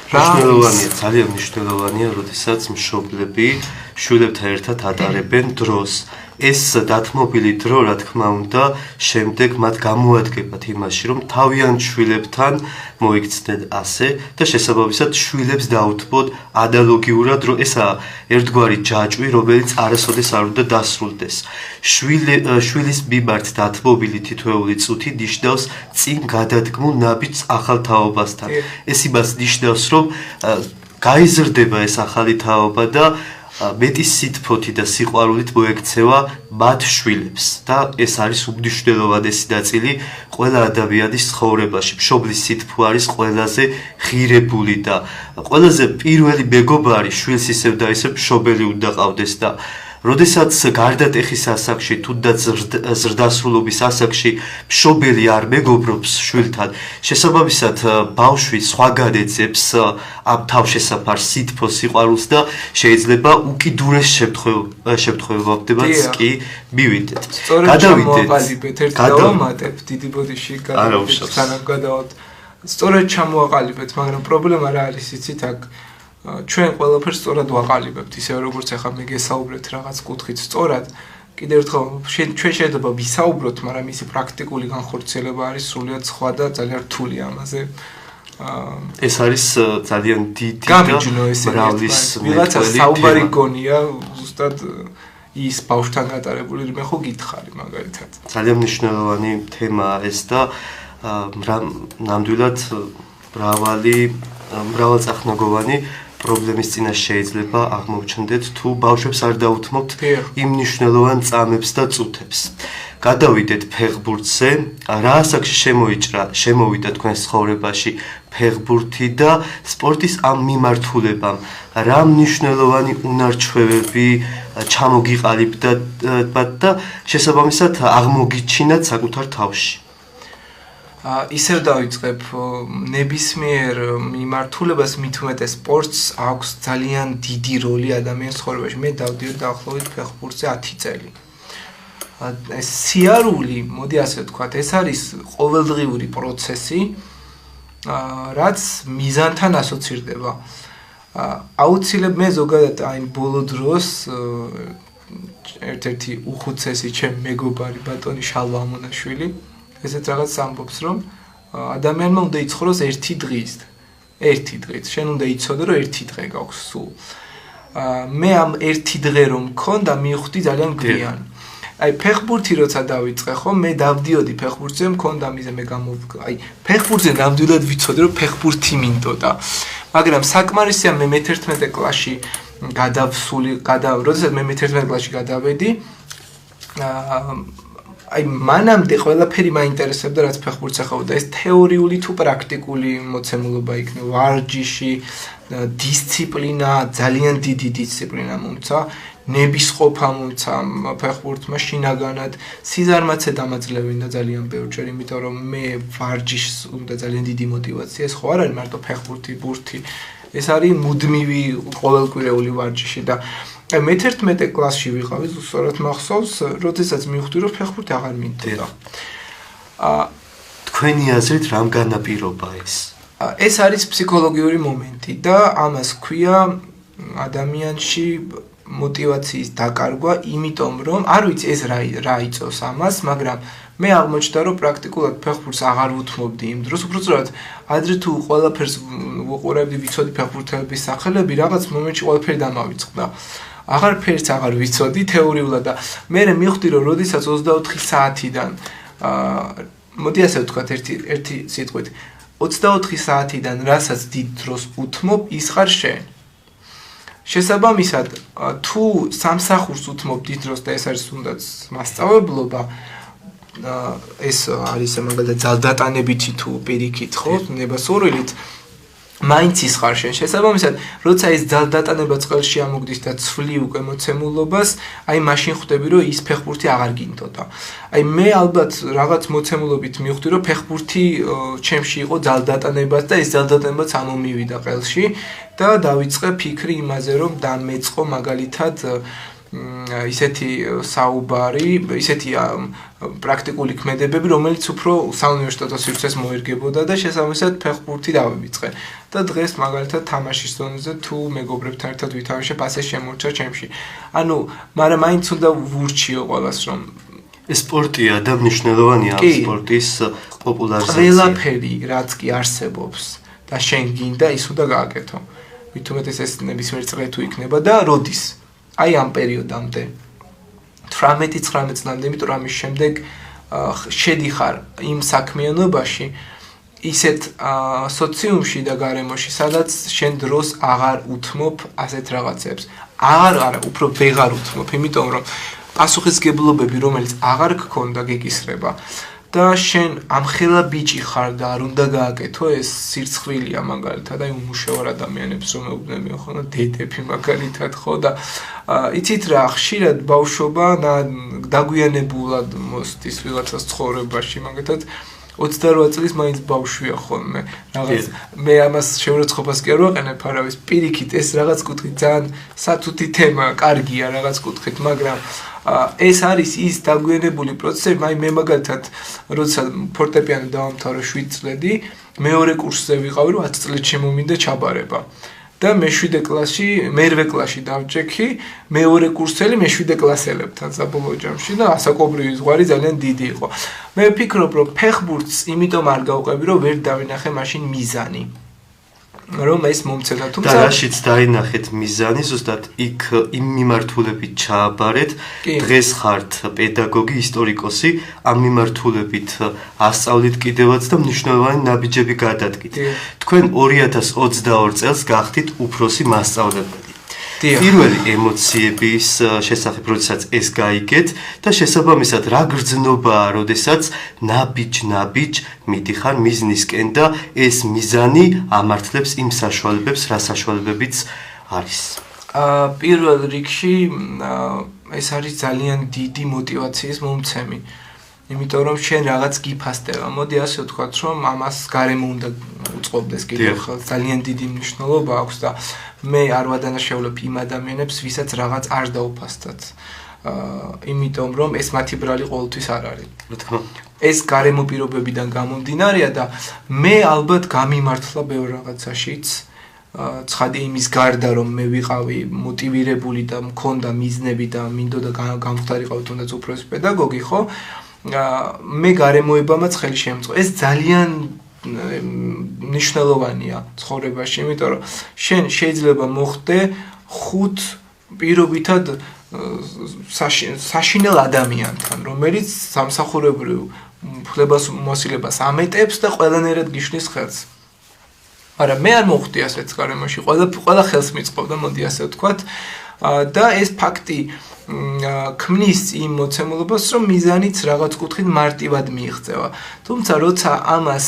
მნიშვნელოვანია, ძალიან მნიშვნელოვანია, როდესაც მშობლები შვილებთან ერთად ატარებენ დროს. ეს დათმობილი დრო, რა თქმა უნდა, შემდეგ მათ გამოადგებათ იმაში, რომ თავიანთ შვილებთან მოიქცნენ ასე და შესაბამისად შვილებს დაუთმოთ ანალოგიურად, რომ ესაა ერთგვარი ჯაჭვი, რომელიც არასოდეს არ უნდა დასრულდეს. შვილის მიმართ დათმობილი თითოეული წუთი ნიშნავს წინ გადადგმულ ნაბიჯს ახალ თაობასთან. ეს იმას ნიშნავს, რომ გაიზრდება ეს ახალი თაობა და მეტი სითფოთი და სიყვარულით მოექცევა მათ შვილებს და ეს არის უმნიშვნელოვანესი ნაწილი ყველა ადამიანის ცხოვრებაში. მშობლის სითბო არის ყველაზე ღირებული და ყველაზე პირველი მეგობარი შვილს ისევ და ისევ მშობელი უნდა ყავდეს და როდესაც გარდატეხის ასაკში, თუნდაც ზრდასრულობის ასაკში მშობელი არ მეგობრობს შვილთან, შესაბამისად ბავშვი სხვაგან ეძებს ამ თავშესაფარ სითბოს, სიყვარულს და შეიძლება უკიდურეს შემთხვევებამდეც კი მივიდეთ. გადავიდეთ. გადავამატებ დიდი ბოდიში გადავიდეთ. სწორედ ჩამოაყალიბეთ, მაგრამ პრობლემა რა არის, იცით, აქ ჩვენ ყველაფერს სწორად ვაყალიბებთ, ისე როგორც ახლა მე გესაუბრეთ რაღაც კუთხით სწორად. კიდევ ერთხელ ჩვენ შეიძლება ვისაუბროთ, მაგრამ ისი პრაქტიკული განხორციელება არის სრულიად სხვა და ძალიან რთული ამაზე. ეს არის ძალიან დიდი მრავლის ვიღაცა საუბარი გონია, ზუსტად ის ბავშვთან გატარებული რმე ხო გითხარი მაგალითად. ძალიან მნიშვნელოვანი თემაა ეს და ნამდვილად მრავალწახნაგოვანი პრობლემის წინაშე შეიძლება აღმოჩნდეთ თუ ბავშვებს არ დაუთმობთ იმ მნიშვნელოვან წამებს და წუთებს. გადავიდეთ ფეხბურთზე, რა ასაკში შემოვიდა თქვენს ცხოვრებაში ფეხბურთი და სპორტის ამ მიმართულებამ რა მნიშვნელოვანი უნარჩვევები ჩამოგიყალიბდათ და შესაბამისად აღმოგიჩინათ საკუთარ თავში. ისევ დავიწყებ ნებისმიერ მიმართულებას მით უმეტეს სპორტს აქვს ძალიან დიდი როლი ადამიანის ცხოვრებაში. მე დავდიოდი დაახლოებით ფეხბურთზე 10 წელი. ეს სიარული, მოდი ასე ვთქვათ, ეს არის ყოველდღიური პროცესი, რაც მიზანთან ასოცირდება. აუცილებლად მე ზოგადად აი ბოლო დროს ერთ-ერთი უხუცესი ჩემი მეგობარი ბატონი შალვა ამონაშვილი ესეთ რაღაც ამბობს, რომ ადამიანმა უნდა იცხოვროს ერთი დღით. შენ უნდა იცოდე, რომ ერთი დღე გაქვს სულ. მე ამ ერთი დღე რომ მქონდა, მივხვდი ძალიან გვიან. აი ფეხბურთი როცა დავიწყე ხო, მე დავდიოდი ფეხბურთზე, მქონდა მიზე მე აი ფეხბურთზე ნამდვილად ვიცოდი, რომ ფეხბურთი მინდოდა. მაგრამ საკმარისია მე მე-11 კლასში როდესაც მე მე-11 კლასში გადავედი, აი მანამდე ყველაფერი მაინტერესებდა რაც ფეხბურთს ეხებოდა ეს თეორიული თუ პრაქტიკული მოცემულობა იქნება ვარჯიში დისციპლინა ძალიან დიდი დისციპლინა მომცა ნებისყოფა მომცა ფეხბურთმა შინაგანად სიზარმაცე დამაძლევინდა ძალიან ბევრჯერ იმიტომ რომ მე ვარჯიშს უნდა ძალიან დიდი მოტივაცია ეს ხო არ არის მარტო ფეხბურთი ბურთი ეს არის მუდმივი ყოველკვირეული ვარჯიში და მე-11 კლასში ვიყავი, სწორად მახსოვს, როდესაც მივხვდი, რომ ფეხბურთი აღარ მინდოდა. თქვენი აზრით რამ განაპირობა ეს? ეს არის ფსიქოლოგიური მომენტი და ამას ქვია ადამიანში მოტივაციის დაკარგვა, იმიტომ რომ არ ვიცი ეს რა იწვევს ამას, მაგრამ მე აღმოჩნდა, რომ პრაქტიკულად ფეხბურთს აღარ ვუთმობდი იმ დროს, უბრალოდ ადრე თუ ყველაფერს ვუყურებდი, ვიცოდი ფეხბურთელების სახელები, რაღაც მომენტში ყველაფერი დამავიწყდა. აღარაფერს აღარ ვიცოდი თეორიულად და მე მივხვდი რომ როდესაც 24 საათიდან მოდი ასე ვთქვათ ერთი სიტყვით 24 საათიდან რასაც დიდ დროს უთმობ ის ხარ შენ შესაბამისად თუ სამსახურს უთმობ დიდ დროს და ეს არის თუნდაც მასწავლებლობა ეს არის მაგალითად ძალდატანებითი თუ პირიქით ხო ნებასურვილით მაინც ის ხარ შენ შესაბამისად როცა ეს ძალდატანება წყელში ამოგდის და ცვლი უკვე მოცემულობას აი მაშინ ხვდები რომ ის ფეხბურთი აღარ გინდოდა აი მე ალბათ რაღაც მოცემულობით მივხვდი რომ ფეხბურთი ჩემში იყო ძალდატანებას და ეს ძალდატანებაც ამომივიდა ყელში და დავიწყე ფიქრი იმაზე რომ დამეწყო მაგალითად ისეთი საუბარი, ისეთი პრაქტიკული ქმედებები, რომელიც უფრო საუნივერსიტეტო სივრცეს მოერგებოდა და შესაბამისად ფეხბურთი დავივიწყე. და დღეს მაგალითად თამაშის ზონაზე თუ მეგობრებთან ერთად ვითამაშებ, ასე შემორჩა ჩემში. ანუ, მაგრამ მაინც უნდა ვურჩიო ყველას, რომ ეს სპორტია და მნიშვნელოვანია სპორტის პოპულარიზაცია. ყველაფერი, რაც კი არსებობს და შენ გინდა, ის უნდა გააკეთო. ვითომეტეს ეს ნებისმიერ წრე თუ იქნება და როდის? აი ამ პერიოდამდე 18-19 წლამდე, იმიტომ რომ ამის შემდეგ შედიხარ იმ საქმიანობაში ისეთ სოციუმში და გარემოში, სადაც შენ დროს აღარ უთმობ ასეთ რაღაცებს. არა, უფრო ვეღარ უთმობ, იმიტომ რომ პასუხისგებლობები, რომელიც აღარ გქონდა, გეკისრება. და შენ ამხელა ბიჭი ხარ და არ უნდა გააკეთო ეს სირცხვილია მაგალითად აი უმუშევრ ადამიანებს რომ ეუბნებიან ხო და დედები მაგალითად ხო და იცით რა ხშირად ბავშვობა დაგვიანებულად მოსდის ვიღაცას ცხოვრებაში მაგალითად 28 წლის მაინც ბავშვია ხოლმე რაღაც მე ამას შეურაცხყოფას კი არ ვაყენებ არავის პირიქით ეს რაღაც კუთხით ძალიან სათუთი თემა კარგია რაღაც კუთხით მაგრამ ეს არის ის დაგვიანებული პროცესი, აი მე მაგალითად როცა ფორტეპიანო დავამთავრე 7 წლები, მეორე კურსზე ვიყავი, რომ 10 წლით შემომინდა ჩაბარება. და მე-7 კლასში, მე-8 კლასში დავჭექი, მეორე კურსელი მე-7 კლასელებთან საბოლოო ჯამში და ასაკობრივი ზღვარი ძალიან დიდი იყო. მე ვფიქრობ, რომ ფეხბურთს იმიტომ არ გავყვები, რომ ვერ დავინახე მაშინ მიზანი. რომ ეს მომცედა, თუმცა და რაშიც დაინახეთ მიზანი, ზუსტად იქ იმ მიმართულებით ჩააბარეთ, დღეს ხართ პედაგოგი, ისტორიკოსი, ამ მიმართულებით ასწავლით კიდევაც და მნიშვნელოვანი ნაბიჯები გადადგით. თქვენ 2022 წელს გახდით უფროსი მასწავლებელი. პირველი ემოციების შესახებ, როდესაც ეს გაიგეთ და შესაბამისად რა გრძნობაა, როდესაც ნაბიჯ მიდიხარ მიზნისკენ და ეს მიზანი ამართლებს იმ საშუალებებს, რა საშუალებებიც არის. პირველ რიგში ეს არის ძალიან დიდი мотиваციის მომცემი. იმიტომ რომ შენ რაღაც გიფასდება. მოდი ასე ვთქვათ, რომ ამას გარემო უნდა უწყობდეს კიდევ ძალიან დიდი მნიშვნელობა აქვს და მე არ ვადანაშაულებ იმ ადამიანებს, ვისაც რაღაც არ დაუფასდათ. იმიტომ რომ ეს მათი ბრალი ყოველთვის არ არის. ეს გარემო პირობებიდან გამომდინარეა და მე ალბათ გამიმართლა ბევრ რაღაცაშიც. ცხადი იმის გარდა რომ მე ვიყავი მოტივირებული და მქონდა მიზნები და მინდოდა გამხდარიყავი თუნდაც უფროსი პედაგოგი, ხო? მე გარემოებამაც ხელი შემწყო. ეს ძალიან მნიშვნელოვანია ცხოვრებაში, იმიტომ რომ შენ შეიძლება მოხდე ხუთ პირობითად საშინელ ადამიანთან, რომელიც სამსახურებრივ უფლებამოსილებას ამეტებს და ყველანაირად გიშლის ხელს. მაგრამ მე არ მოხდი ასეთ გარემოში, ყველა ხელს მიწყობდა, მოდი ასე ვთქვათ, და ეს ფაქტი ქმნის იმ მოცემულობას, რომ მიზანიც რაღაც კუთხით მარტივად მიიღწევა. თუმცა როცა ამას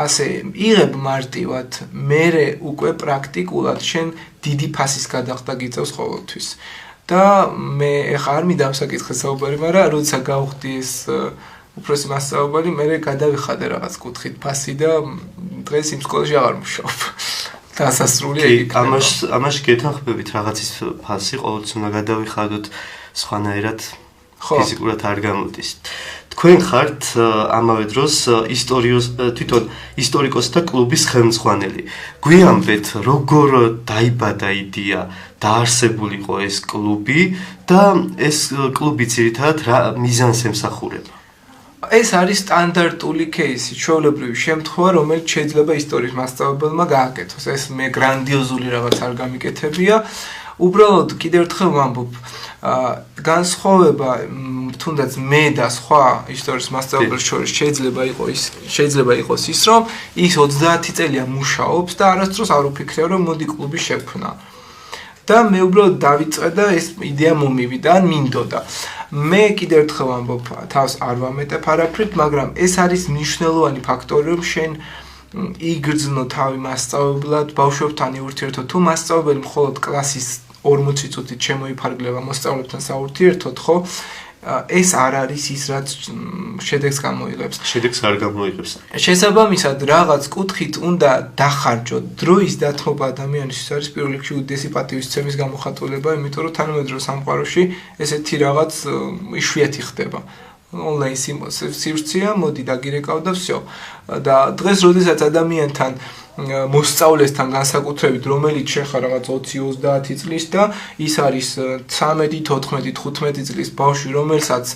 ასე იღებ მარტივად, მერე უკვე პრაქტიკულად შენ დიდი ფასის გადახდა გიწევს ყოველთვის. და მე ეხა არ მინდა ამ საკითხზე საუბარი, მაგრამ როცა გავხდი ეს უფროსი მასწავლებელი, მერე გადავიხადე რაღაც კუთხით ფასი და დღეს იმ სკოლაში აღარ მუშაობ. დასასრულია იქ. ამაში გეთანხმებით, რაღაცის ფასი ყოველთვის უნდა გადავიხადოთ, სხვანაირად ფიზიკურად არ გამოდის. თქვენ ხართ ამავე დროს თვითონ ისტორიკოსთა კლუბის ხელმძღვანელი. გვიამბეთ, როგორ დაიბადა იდეა, დაარსებული იყო ეს კლუბი და ეს კლუბი ძირითადად რა მიზანს ემსახურება? ეს არის სტანდარტული кейსი, ჩვეულებრივი შემთხვევა, რომელიც შეიძლება ისტორიის მასწავლებელმა გააკეთოს. ეს მე გრანდიოზული რაღაც არ გამიკეთებია. უბრალოდ კიდევ ერთხელ ვამბობ, განსხვავება თუნდაც მე და სხვა ისტორიის მასწავლებელს შორის შეიძლება იყოს ის, რომ ის 30 წელია მუშაობს და არასდროს არ უფიქრია, რომ მოდი კლუბი შექმნა. და მე უბრალოდ დავიწყე და ეს იდეა მომივიდა, ან მინდოდა. მე კიდევ ერთხელ ვამბობ, თავს არ ვამეტებ არაფრით, მაგრამ ეს არის მნიშვნელოვანი ფაქტორი, რომ შენ იგრძნო თავი მასწავლებლად, ბავშვებთან იურთიერთო. თუ მასწავლებელი მხოლოდ კლასის 40 წუთით შემოიფარგლება მოსწავლეებთან საურთიერთოდ, ხო? ეს არ არის ის, რაც შედეგს გამოიღებს. შედეგს არ გამოიღებს. შესაბამისად, რაღაც კუთხით უნდა დახარჯოთ დროის დათმობა ადამიანისთვის არის პირველ რიგში უდიდესი პატივისცემის გამოხატულება, იმიტომ რომ თანამედროვე სამყაროში ესეთი რაღაც იშვიათი ხდება. ონლაინ სივრცეა, მოდი დაგირეკავ და всё. და დღეს როდესაც ადამიანთან მოსწავლესთან განსაკუთრებით, რომელიც შეხარ რაღაც 20-30 წლის და ის არის 13, 14, 15 წლის ბავშვი, რომელსაც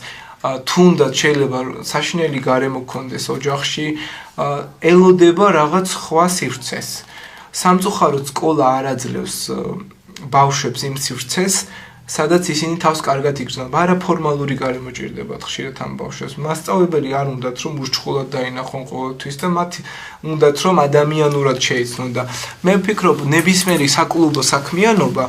თუნდაც შეიძლება საშინელი გარემო გქონდეს ოჯახში, ელოდება რაღაც სხვა სივრცეს. სამწუხაროდ სკოლა არ აძლევს ბავშვებს იმ სივრცეს, სადაც ისინი თავს კარგად იგრძნობ. არაფორმალური გარემო ჭირდებათ ხშირად ამ ბავშვებს. მასწავლებელი არ უნდათ რომ ურჩხულად დაინახონ ყოველთვის და მათ უნდათ რომ ადამიანურად შეიცნონ და მე ვფიქრობ, ნებისმიერი საკლუბო საქმიანობა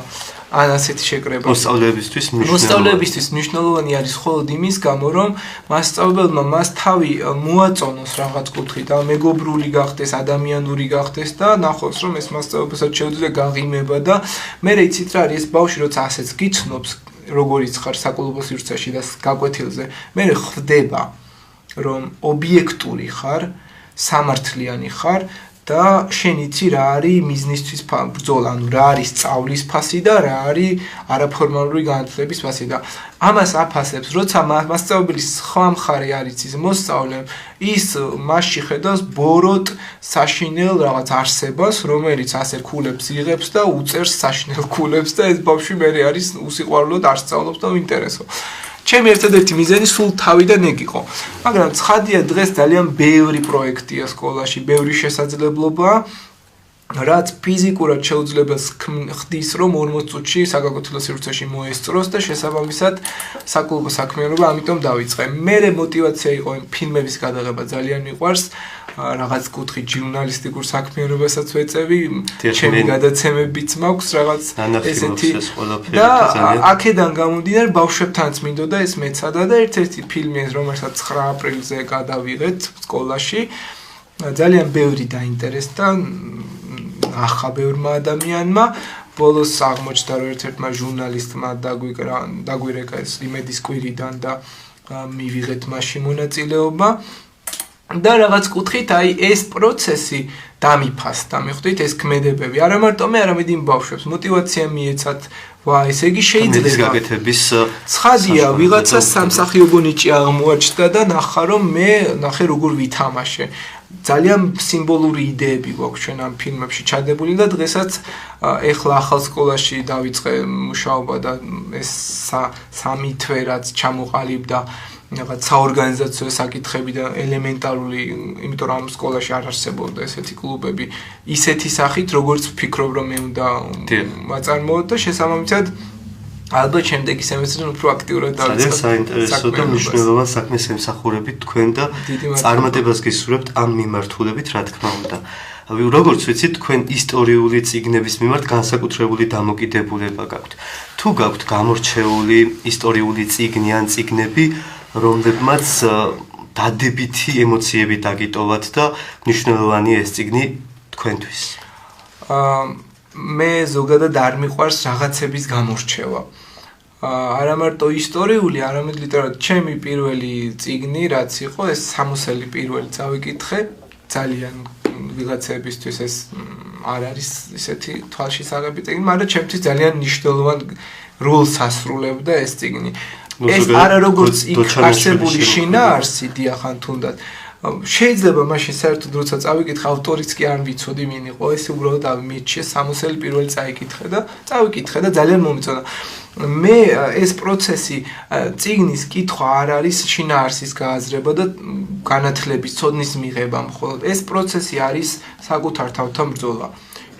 ან ასეთი შეკრება მოსწავლეებისთვის მნიშვნელოვანი არის მხოლოდ იმის გამო, რომ მასწავლებელმა მას თავი მოაწონოს რაღაც კუთხით, მეგობრული გახდეს, ადამიანური გახდეს და ნახოს, რომ ეს მასწავლებელსაც შეუძლია გაღიმება და მე იცით რა არის ეს ბავშვი, როცა ასეც გიცნობს, როგორიც ხარ საკლუბო სივრცეში და გაკვეთილზე, მე ხვდება, რომ ობიექტური ხარ, სამართლიანი ხარ და შენ იცი რა არის მიზნისთვის ბრძოლა, ანუ რა არის სწავლის ფასი და რა არის არაფორმალური განათლების ფასი და ამას აფასებს, როცა მასწავლებლის სხვა მხარე არის ის მოსწავლე, ის მასში ხედავს ბოროტ საშინელ რაღაც არსებას, რომელიც ასე ქულებს იღებს და უწერს საშინელ ქულებს და ეს ბავშვი მერე არის უსიყვარულოდ არ სწავლობს და უინტერესო. ჩემი ერთადერთი მიზანი სულ თავიდან ეგ იყო. მაგრამ ცხადია დღეს ძალიან ბევრი პროექტია სკოლაში, ბევრი შესაძლებლობაა რაც ფიზიკურად შეუძლებას ხდის, რომ 40 წუთში საგაკეთილო სივრცეში მოესწროს და შესაბამისად საკლუბო საქმიანობა ამიტომ დავიწყე. მე мотивация იყო ფილმების გადაღება ძალიან მიყვარს. რაღაც კუთხით ჟურნალისტიკურ საქმიანობასაც ვეწევი, ჩემი გადაცემებიც მაქვს რაღაც ესეთი და აქედან გამომდინარე ბავშვებთანაც მინდოდა ეს მეცადა და ერთ-ერთი ფილმი რომელსაც 9 აპრილზე გადავიღეთ სკოლაში ძალიან ბევრი დაინტერესდა ახლა ბევრმა ადამიანმა ბოლოს აღმოჩნდა რომ ერთ-ერთმა ჟურნალისტმა დაგვირეკა ეს იმედის კვირიდან და მივიღეთ მასში მონაწილეობა და რაღაც კუთხით აი ეს პროცესი დამიფასდა მიხვდით ეს ქმედებები არა მარტო მე არამედ იმ ბავშვებს мотивация მიეცათ ვა ესე იგი შეიძლება გაკეთების ცხადია ვიღაცა სამსახიობო ნიჭი აღმოაჩნდა და ნახა რომ მე ნახე როგორ ვითამაშე ძალიან სიმბოლური იდეები გვაქვს ჩვენ ამ ფილმებში ჩადებული და დღესაც ეხლა ახალ სკოლაში დავიწყე მუშაობა და ეს სამი თვე რაც ჩამოყალიბდა რაღაც საორგანიზაციო საკითხები და ელემენტარული, იმიტომ რომ ამ სკოლაში არ არსებობდა ესეთი კლუბები, ისეთი სახით, როგორც ვფიქრობ, რომ მე უნდა ვაწარმოოთ და შესაბამისად ალბათ შემდეგი სემესტრიდან უფრო აქტიურად დავიწყებ. საინტერესო და მნიშვნელოვან საქმეს ემსახურებით თქვენ და წარმატებას გისურვებთ ამ მიმართულებით, რა თქმა უნდა. როგორც ვიცით, თქვენ ისტორიული წიგნების მიმართ განსაკუთრებული დამოკიდებულება გაქვთ. თუ გაქვთ გამორჩეული ისტორიული წიგნი ან წიგნები რომლებმაც დადებითი ემოციები დაგიტოვათ და მნიშვნელოვანია ეს წიგნი თქვენთვის. მე ზოგადად არ მიყვარს რაღაცების გამორჩევა. არა მარტო ისტორიული, არამედ ლიტერატურული. ჩემი პირველი წიგნი რაც იყო, ეს 60-ელი პირველი წავიკითხე, ძალიან ვიღაცებისთვის ეს არ არის ისეთი თვალშისაღები წიგნი, მაგრამ ჩემთვის ძალიან მნიშვნელოვან როლს ასრულებდა ეს წიგნი. ეს არა როგორც იქ არსებული შინაარსი დიახან თუნდაც შეიძლება მაშინ საერთოდ როცა წავიკითხე ავტორიც კი არ ვიცოდი ვინ იყო ეს უბრალოდ ამიჩე 60-ელი პირველი წაიკითხე და წავიკითხე და ძალიან მომწონა მე ეს პროცესი წიგნის კითხვა არ არის შინაარსის გააზრება და განათლების ცოდნის მიღება მხოლოდ ეს პროცესი არის საკუთარ თავთან ბრძოლა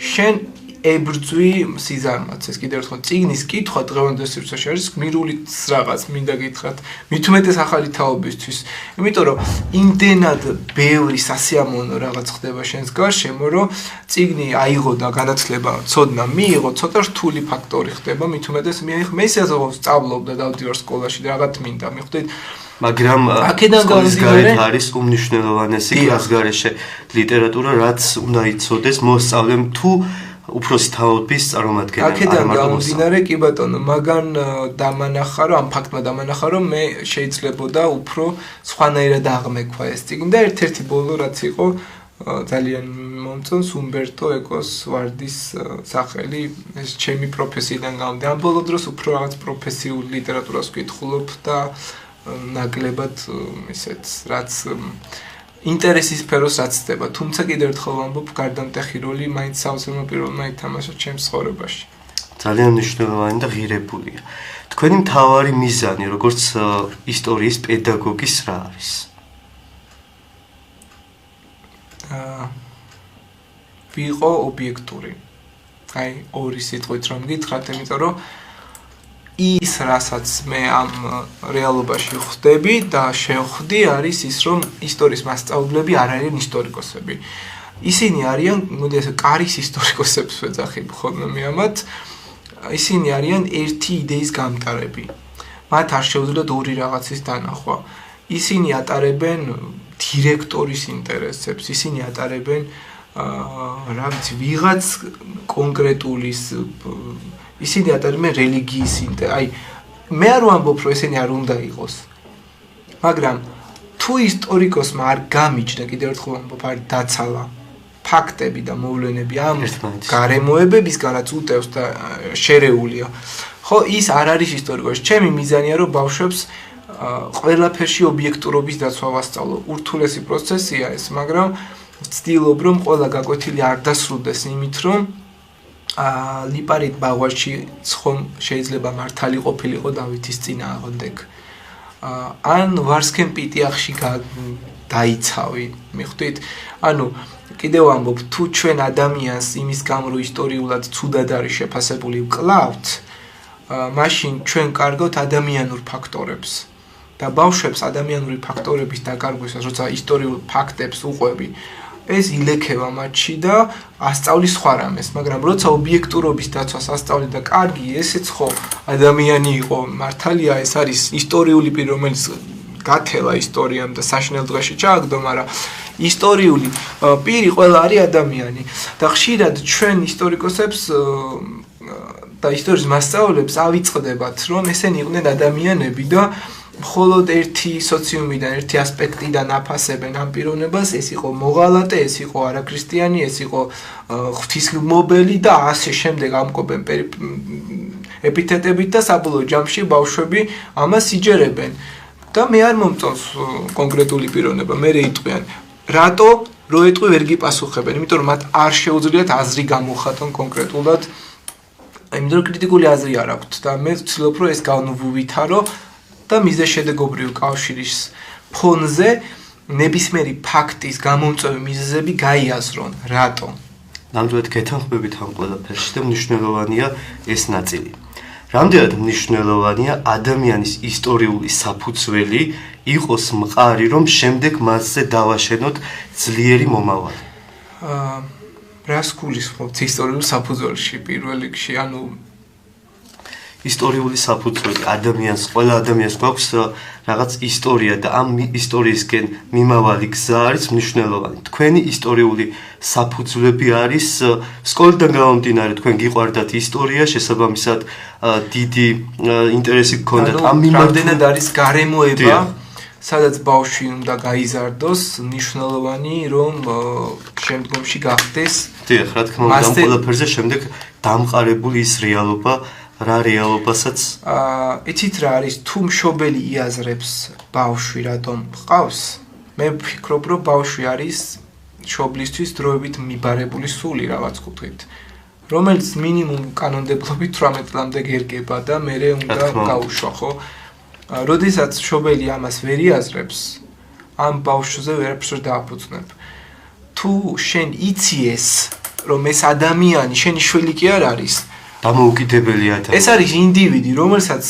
შენ ებრძვი სიზარმაც ეს კიდევ ერთხელ წიგნის კითხვა დღევანდელ სივრცეში არის გმირული რაღაც მინდა გითხრათ მით უმეტეს ახალი თაობისთვის იმიტომ რომ იმდენად ბევრი სასიამოვნო რაღაც ხდება შენს გარშემო რომ წიგნი აიღო და განათლება ცოდნა მიიღო ცოტა რთული ფაქტორი ხდება მით უმეტეს მე ისე სწავლობდა დავდივარ სკოლაში და რაღაც მინდა მიხვდით მაგრამ სკოლის გარეთ არის უმნიშვნელოვანესი გასგარეშე ლიტერატურა რაც უნდა იცოდეს მოსწავლემ თუ უფროსი თაობის წარმომადგენელი აქედან გამომდინარე კი ბატონო მაგან დამანახა რომ ამ ფაქტმა დამანახა რომ მე შეიძლებოდა უფრო სხვანაირად აღმექვა ეს წიგნი და ერთ-ერთი ბოლო რაც იყო ძალიან მომწონს უმბერტო ეკოს ვარდის სახელი ეს ჩემი პროფესიიდან გამომდინარე ამ ბოლო დროს უფრო რაღაც პროფესიულ ლიტერატურას ვკითხულობ და ნაკლებად ისეთ რაც ინტერესის სფეროს რაც ხდება, თუმცა კიდევ ერთხელ ვამბობ, გარდამტეხი როლი მაინც საოცრმა პიროვნება ითამაშა ჩემს ცხოვრებაში. ძალიან მნიშვნელოვანი და ღირებულია. თქვენი მთავარი მიზანი, როგორც ისტორიის პედაგოგის რა არის? ვიყო ობიექტური. აი, ორი სიტყვით რომ გითხრათ, იმიტომ რომ ის რასაც მე ამ რეალობაში ხვდები და შევხვდი არის ის რომ ისტორიის მასწავლებლები არ არიან ისტორიკოსები. ისინი არიან, მოდი ასე კარის ისტორიკოსებს ვეძახი ხოლმე მე ამათ. ისინი არიან ერთი იდეის გამტარები. მათ არ შეუძლიათ ორი რაღაცის დანახვა. ისინი ატარებენ დირექტორის ინტერესებს, ისინი ატარებენ რა ვიცი, ვიღაც კონკრეტულის ისინი ატარებენ რელიგიის აი მე არ ვამბობ რომ ესენი არ უნდა იყოს მაგრამ თუ ისტორიკოსმა არ გამიჩნდა კიდევ ერთხელ ვამბობ არ დაცალა ფაქტები და მოვლენები ამ გარემოებებისგან რაც უტევს და შერეულია ხო ის არ არის ისტორიკოსი ჩემი მიზანია რომ ბავშვებს ყველაფერში ობიექტურობის დაცვა ვასწავლო ურთულესი პროცესია ეს მაგრამ ვცდილობ რომ ყველა გაკვეთილი არ დასრულდეს იმით რომ ლიპარიტ ბაღვაში ცხომ შეიძლება მართალი ყოფილიყო დავითის წინააღმდეგ. ან ვარსკენ პიტიახში დაიცავი, მიხვდით? ანუ კიდევ ამბობ, თუ ჩვენ ადამიანს იმის გამო რომ ისტორიულად ცუდად არის შეფასებული ვკლავთ, მაშინ ჩვენ კარგავთ ადამიანურ ფაქტორებს. და ბავშვებს ადამიანური ფაქტორების დაკარგვისას, როცა ისტორიულ ფაქტებს უყვები, ეს ილექება მათში და ასწავლის სხვა რამეს, მაგრამ როცა ობიექტურობის დაცვას ასწავლი და კარგი, ესეც ხო ადამიანი იყო, მართალია ეს არის ისტორიული პირი, რომელიც გათელა ისტორიამ და საშინელ დღეში ჩააგდო, მაგრამ ისტორიული პირი ყველა არის ადამიანი და ხშირად ჩვენ ისტორიკოსებს და ისტორიის მასწავლებლებს ავიწყდებათ, რომ ესენი იყვნენ ადამიანები და მხოლოდ ერთი სოციუმიდან, ერთი ასპექტიდან აფასებენ ამ პიროვნებას, ეს იყო მოღალატე, ეს იყო არაქრისტიანი, ეს იყო ღვთისმობელი და ასე შემდეგ ამკობენ ეპითეტებით და საბოლოო ჯამში ბავშვები ამას იჯერებენ. და მე არ მომწონს კონკრეტული პიროვნება, მე იტყვიან, რატო რო ეტყვი ვერ გიპასუხებენ, იმიტომ რომ მათ არ შეუძლიათ აზრი გამოხატონ კონკრეტულად, იმიტომ რომ კრიტიკული აზრი არ აქვთ და მე ვცდილობ რომ ეს განვუვითარო და მიზეშედეგობრივი კავშირის ფონზე ნებისმიერი ფაქტის გამომწვევი მიზეზები გაიაზრონ, რატო? ნამდვილად გეთანხმებით ამ ყველაფერში და მნიშვნელოვანია ეს ნაწილი. რამდენად მნიშვნელოვანია ადამიანის ისტორიული საფუძველი იყოს მყარი, რომ შემდეგ მასზე დავაშენოთ ძლიერი მომავალი. რას გულისხმობთ ისტორიულ საფუძველში პირველ რიგში, ანუ ისტორიული საფუძველი ადამიანს, ყველა ადამიანს გვაქვს რაღაც ისტორია და ამ ისტორიისკენ მიმავალი გზა არის მნიშვნელოვანი. თქვენი ისტორიული საფუძვლები არის სკოლიდან გამომდინარე, თქვენ გიყვარდათ ისტორია, შესაბამისად დიდი ინტერესი გქონდათ ამ მიმართულებით არის გარემოება, სადაც ბავშვი უნდა გაიზარდოს, მნიშვნელოვანი რომ შემდგომში გახდეს. დიახ, რა თქმა უნდა, ამ ყველაფერზე შემდეგ დამყარებული ის რეალობა რა რეალობასაც იცით რა არის თუ მშობელი იაზრებს ბავშვი რატომ ჰყავს მე ვფიქრობ რომ ბავშვი არის მშობლისთვის დროებით მიბარებული სული რაღაც კუთხით რომელიც მინიმუმ კანონმდებლობით 18 წლამდე გერგება და მერე უნდა გაუშვა ხო როდესაც მშობელი ამას ვერ იაზრებს ამ ბავშვზე ვერაფერს ვერ დააფუძნებ თუ შენ იციეს რომ ეს ადამიანი შენი შვილი კი არ არის დამოუკიდებელია და ეს არის ინდივიდი, რომელსაც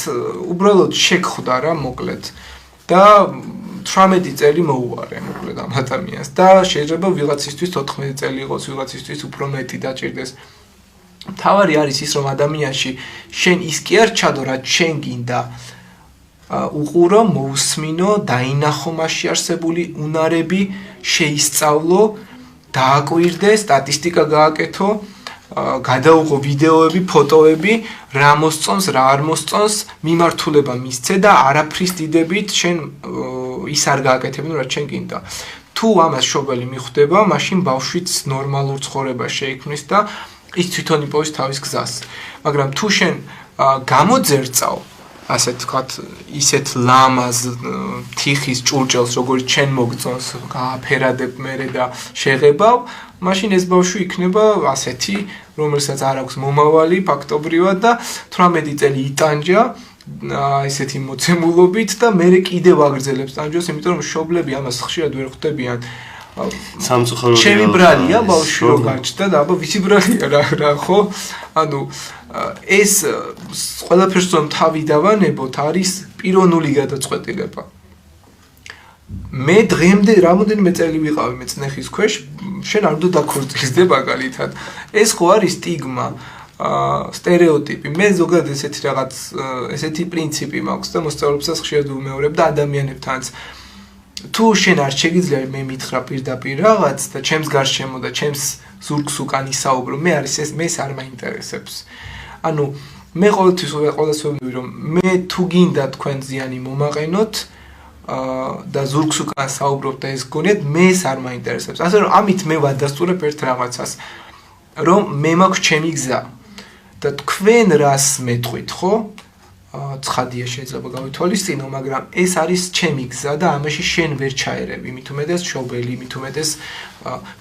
უბრალოდ შეგხვდა რა მოკლედ და 18 წელი მოუვარე მოკლედ ამ ადამიანს და შეიძლება ვიღაცისთვის 14 წელი იყოს, ვიღაცისთვის უფრო მეტი დაჭირდეს. მთავარი არის ის, რომ ადამიანში შენ ის კი არ ჩადო, რაც შენ გინდა უყურო, მოусმინო, დაინახო მასში არსებული უნარები, შეისწავლო, დააკვირდე, სტატისტიკა გააკეთო გადაუღო ვიდეოები, ფოტოები, რა მოსწონს, რა არ მოსწონს, მიმართულება მისცე და არაფრის დიდებით შენ ის არ გააკეთებინო, რაც შენ გინდა. თუ ამას მშობელი მიხვდება, მაშინ ბავშვიც ნორმალურ ცხოვრებას შეიქმნის და ის თვითონ იპოვის თავის გზას. მაგრამ თუ შენ გამოძერწავ, ასე ვთქვათ, ისეთ ლამაზ თიხის ჭურჭელს, როგორც შენ მოგწონს, გააფერადებ მერე და შეღებავ, მაშინ ეს ბავშვი იქნება ასეთი, რომელსაც არ აქვს მომავალი ფაქტობრივად და 18 წელი იტანჯა ესეთი მოცემულობით და მერე კიდევ აგრძელებს ტანჯოს, იმიტომ რომ მშობლები ამას ხშირად ვერ ხვდებიან. სამწუხაროდ ჩემი ბრალია ბავშვი რო გაჩნდა და აბა ვიცი ბრალია რა ხო? ანუ ეს ყველაფერს რომ თავი დავანებოთ არის პიროვნული გადაწყვეტილება. მე დღემდე რამოდენიმე წელი ვიყავი მეწნეხის ქვეშ, შენ არ უნდა დაქორწინდე მაგალითად. ეს ხო არის სტიგმა, სტერეოტიპი. მე ზოგადად ესეთი რაღაც ესეთი პრინციპი მაქვს და მოსწავლეებსაც ხშირად ვუმეორებ და ადამიანებთანაც. თუ შენ არ შეგიძლია მე მითხრა პირდაპირ რაღაც და ჩემს გარშემო და ჩემს ზურგს უკან ისაუბრო, მე არის ეს მე არ მაინტერესებს. ანუ მე ყოველთვის ვებდები რომ მე თუ გინდა თქვენ ზიანი მომაყენოთ და ზურგს უკან საუბრობ და ეს გონიათ მე ეს არ მაინტერესებს. ასე რომ ამით მე ვადასტურებ ერთ რაღაცას რომ მე მაქვს ჩემი გზა და თქვენ რას მეტყვით ხო? ცხადია შეიძლება გავითვალისწინო, მაგრამ ეს არის ჩემი გზა და ამაში შენ ვერ ჩაერები, მით უმეტეს მშობელი, მით უმეტეს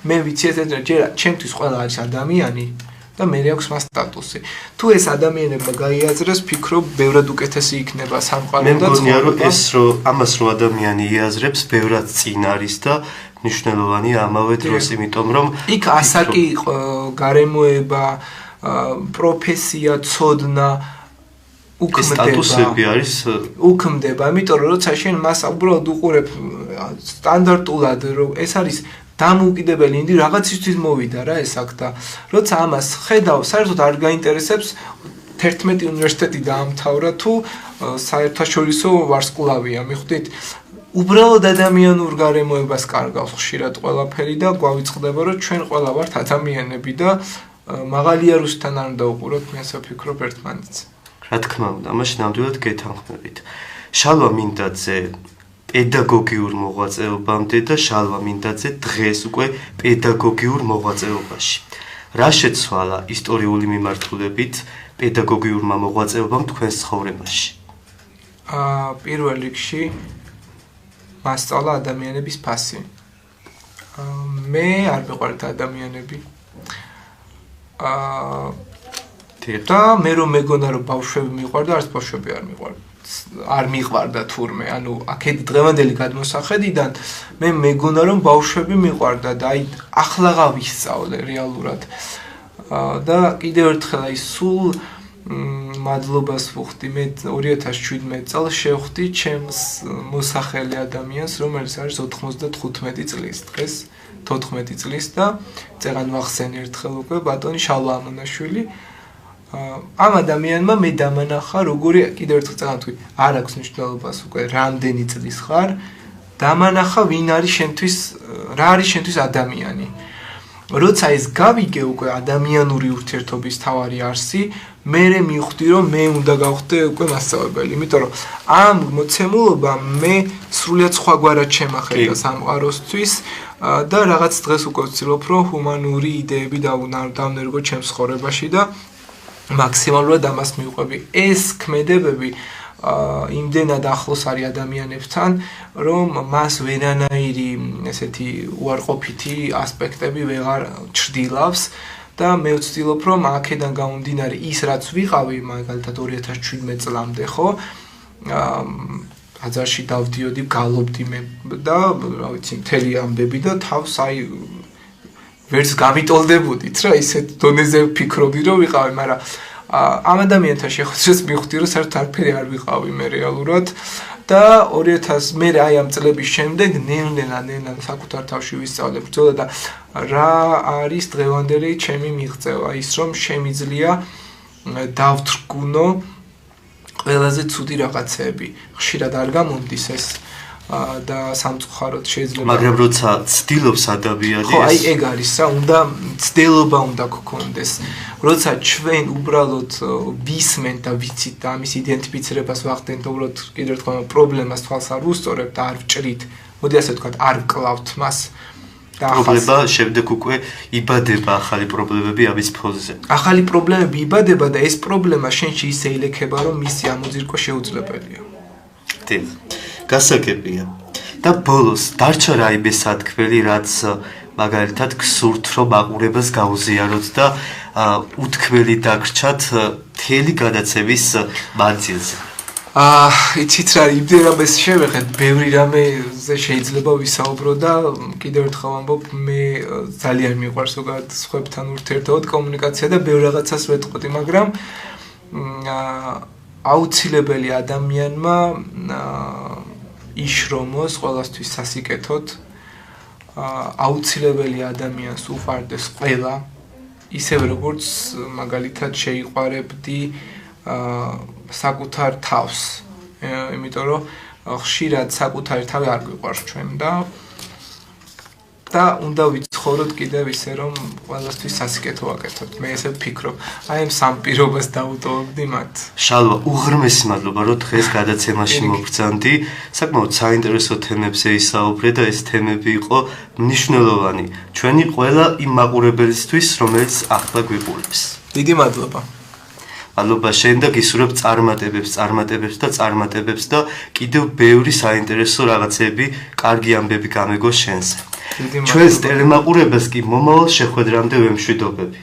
მე ვიცი ეს ჯერ ჩემთვის ყველა არის ადამიანი და მე აქვს მას სტატუსი. თუ ეს ადამიანებმა გაიაზრეს, ფიქრობ, ბევრად უკეთესი იქნება სამყარო და მე მგონია რომ ეს ამას რო ადამიანი იაზრებს, ბევრად წინ არის და მნიშვნელოვანია ამავე დროს, იმიტომ რომ იქ ასაკი, გარემოება, პროფესია, ცოდნა სტატუსები არის უქმდება, იმიტომ რომ როცა შენ მას უბრალოდ უყურებ სტანდარტულად, რომ ეს არის დამოუკიდებელი ინდი რაღაცისთვის მოვიდა რა ეს აქ და როცა ამას ხედავ, საერთოდ არ გაინტერესებს 11 უნივერსიტეტი დაამთავრა თუ საერთაშორისო ვარსკვლავია, მიხვდით? უბრალოდ ადამიანურ გარემოებას კარგავს ხშირად ყველაფერი და გვავიწყდება, რომ ჩვენ ყველა ვართ ადამიანები და მაღალი არუსთან არ უნდა უყუროთ, მე ასე ვფიქრობ ერთმანეთს. რა თქმა უნდა, მაშინ ნამდვილად გეთანხმებით. შალვა მინდაძე პედაგოგიურ მოღვაწეობამდე და შალვა მინდაძე დღეს უკვე პედაგოგიურ მოღვაწეობაში. რა შეცვალა ისტორიული მიმართულებით პედაგოგიურმა მოღვაწეობამ თქვენს ცხოვრებაში? პირველ რიგში მასწავლა ადამიანების ფასი. მე არ მიყვართ ადამიანები. და მე რომ მეგონა რომ ბავშვები მიყვარდა, არც ბავშვები არ მიყვარდა თურმე, ანუ აქეთ დღევანდელი გადმოსახედიდან მე მეგონა რომ ბავშვები მიყვარდა და აი ახლა გავისწავლე რეალურად. და კიდევ ერთხელ აი სულ მადლობას ვუხდი, მე 2017 წელს შევხვდი ჩემს მოსახელე ადამიანს, რომელიც არის 95 წლის დღეს, 14 წლის და წერან ვახსენე ერთხელ უკვე ბატონი შალვა ამონაშვილი. ამ ადამიანმა მე დამანახა, როგორი კიდევ ერთხელ წერან თქვი, არ აქვს მნიშვნელობას უკვე რამდენი წლის ხარ, დამანახა ვინ არის შენთვის, რა არის შენთვის ადამიანი. როცა ეს გავიგე უკვე ადამიანური ურთიერთობის თავარი არსი, მე მივხვდი რომ მე უნდა გავხდე უკვე მასწავლებელი, იმიტომ რომ ამ მოცემულობამ მე სრულიად სხვაგვარად შემახედა სამყაროსთვის და რაღაც დღეს უკვე ვცდილობ რომ ჰუმანური იდეები დავნერგო ჩემს ცხოვრებაში და მაქსიმალურად ამას მივყვები. ეს ქმედებები იმდენად ახლოს არის ადამიანებთან, რომ მას ვერანაირი ესეთი უარყოფითი ასპექტები ვეღარ ჩრდილავს და მე ვცდილობ რომ აქედან გამომდინარე ის რაც ვიყავი მაგალითად 2017 წლამდე ხო აზარში დავდიოდი, გალობდი მე და რა ვიცი მთელი ამბები და თავს აი ვერც გამიტოლდებოდით რა ისეთ დონეზე ვფიქრობდი რომ ვიყავი, მაგრამ ამ ადამიანთან შეხვედრას მივხვდი რომ საერთოდ არაფერი არ ვიყავი მე რეალურად და 2000 მე აი ამ წლების შემდეგ ნელ-ნელა საკუთარ თავში ვისწავლე ბრძოლა და რა არის დღევანდელი ჩემი მიღწევა, ის რომ შემიძლია დავთრგუნო ყველაზე ცუდი რაღაცები. ხშირად არ გამომდის ეს და სამწუხაროდ შეიძლება მაგრამ როცა ცდილობს ადამიანის ხო აი ეგ არის რა, უნდა ცდილობა უნდა გქონდეს. როცა ჩვენ უბრალოდ ვისმენთ და ვიცით და ამის იდენტიფიცირებას ვახდენთ, უბრალოდ კიდევ ერთხელ პრობლემას თვალს არ უსწორებთ და არ ვჭრით, მოდი ასე ვთქვათ, არ ვკლავთ მას და პრობლემა შემდეგ უკვე იბადება ახალი პრობლემები ამის ფონზე. ახალი პრობლემები იბადება და ეს პრობლემა შენში ისე ილექება, რომ მისი ამოძირკვა შეუძლებელია. დიახ. გასაგებია. და ბოლოს დარჩა რაიმე სათქმელი, რაც მაგალითად გსურთ რომ მაყურებას გაუზიაროთ და უთქმელი დაგრჩათ მთელი გადაცემის მანძილზე. იცით რა, იმდენ რამეს შევეხეთ, ბევრი რამეზე შეიძლება ვისაუბრო და კიდევ ერთხელ ვამბობ, მე ძალიან მიყვარს ზოგადად სხვებთან ურთიერთობა, კომუნიკაცია და ბევრ რაღაცას ვეტყოდი, მაგრამ აუცილებელი ადამიანმა იშრომოს ყველასთვის სასიკეთოდ, აუცილებელი ადამიანს უყვარდეს ყველა, ისევე როგორც მაგალითად შეიყვარებდი საკუთარ თავს, იმიტომ რომ ხშირად საკუთარი თავი არ გვიყვარს ჩვენ და უნდა ვიცხოვროთ კიდევ ისე რომ ყველასთვის სასიკეთო ვაკეთოთ. მე ესე ვფიქრობ. აი ამ სამ პირობას დავუტოვებდი მათ. შალვა, უღრმესი მადლობა რომ დღეს გადაცემაში მოგბრძანდი. საკმაოდ საინტერესო თემებზე ისაუბრე და ეს თემები იყო მნიშვნელოვანი ჩვენი ყველა იმ მაყურებელისთვის, რომელიც ახლა გვიყურებს. დიდი მადლობა. მადლობა შენ და გისურვებ წარმატებებს და კიდევ ბევრი საინტერესო რაღაცები, კარგი ამბები გამეგოს შენზე. ჩვენს ტელემაყურებელს კი მომავალ შეხვედრამდე ვემშვიდობები.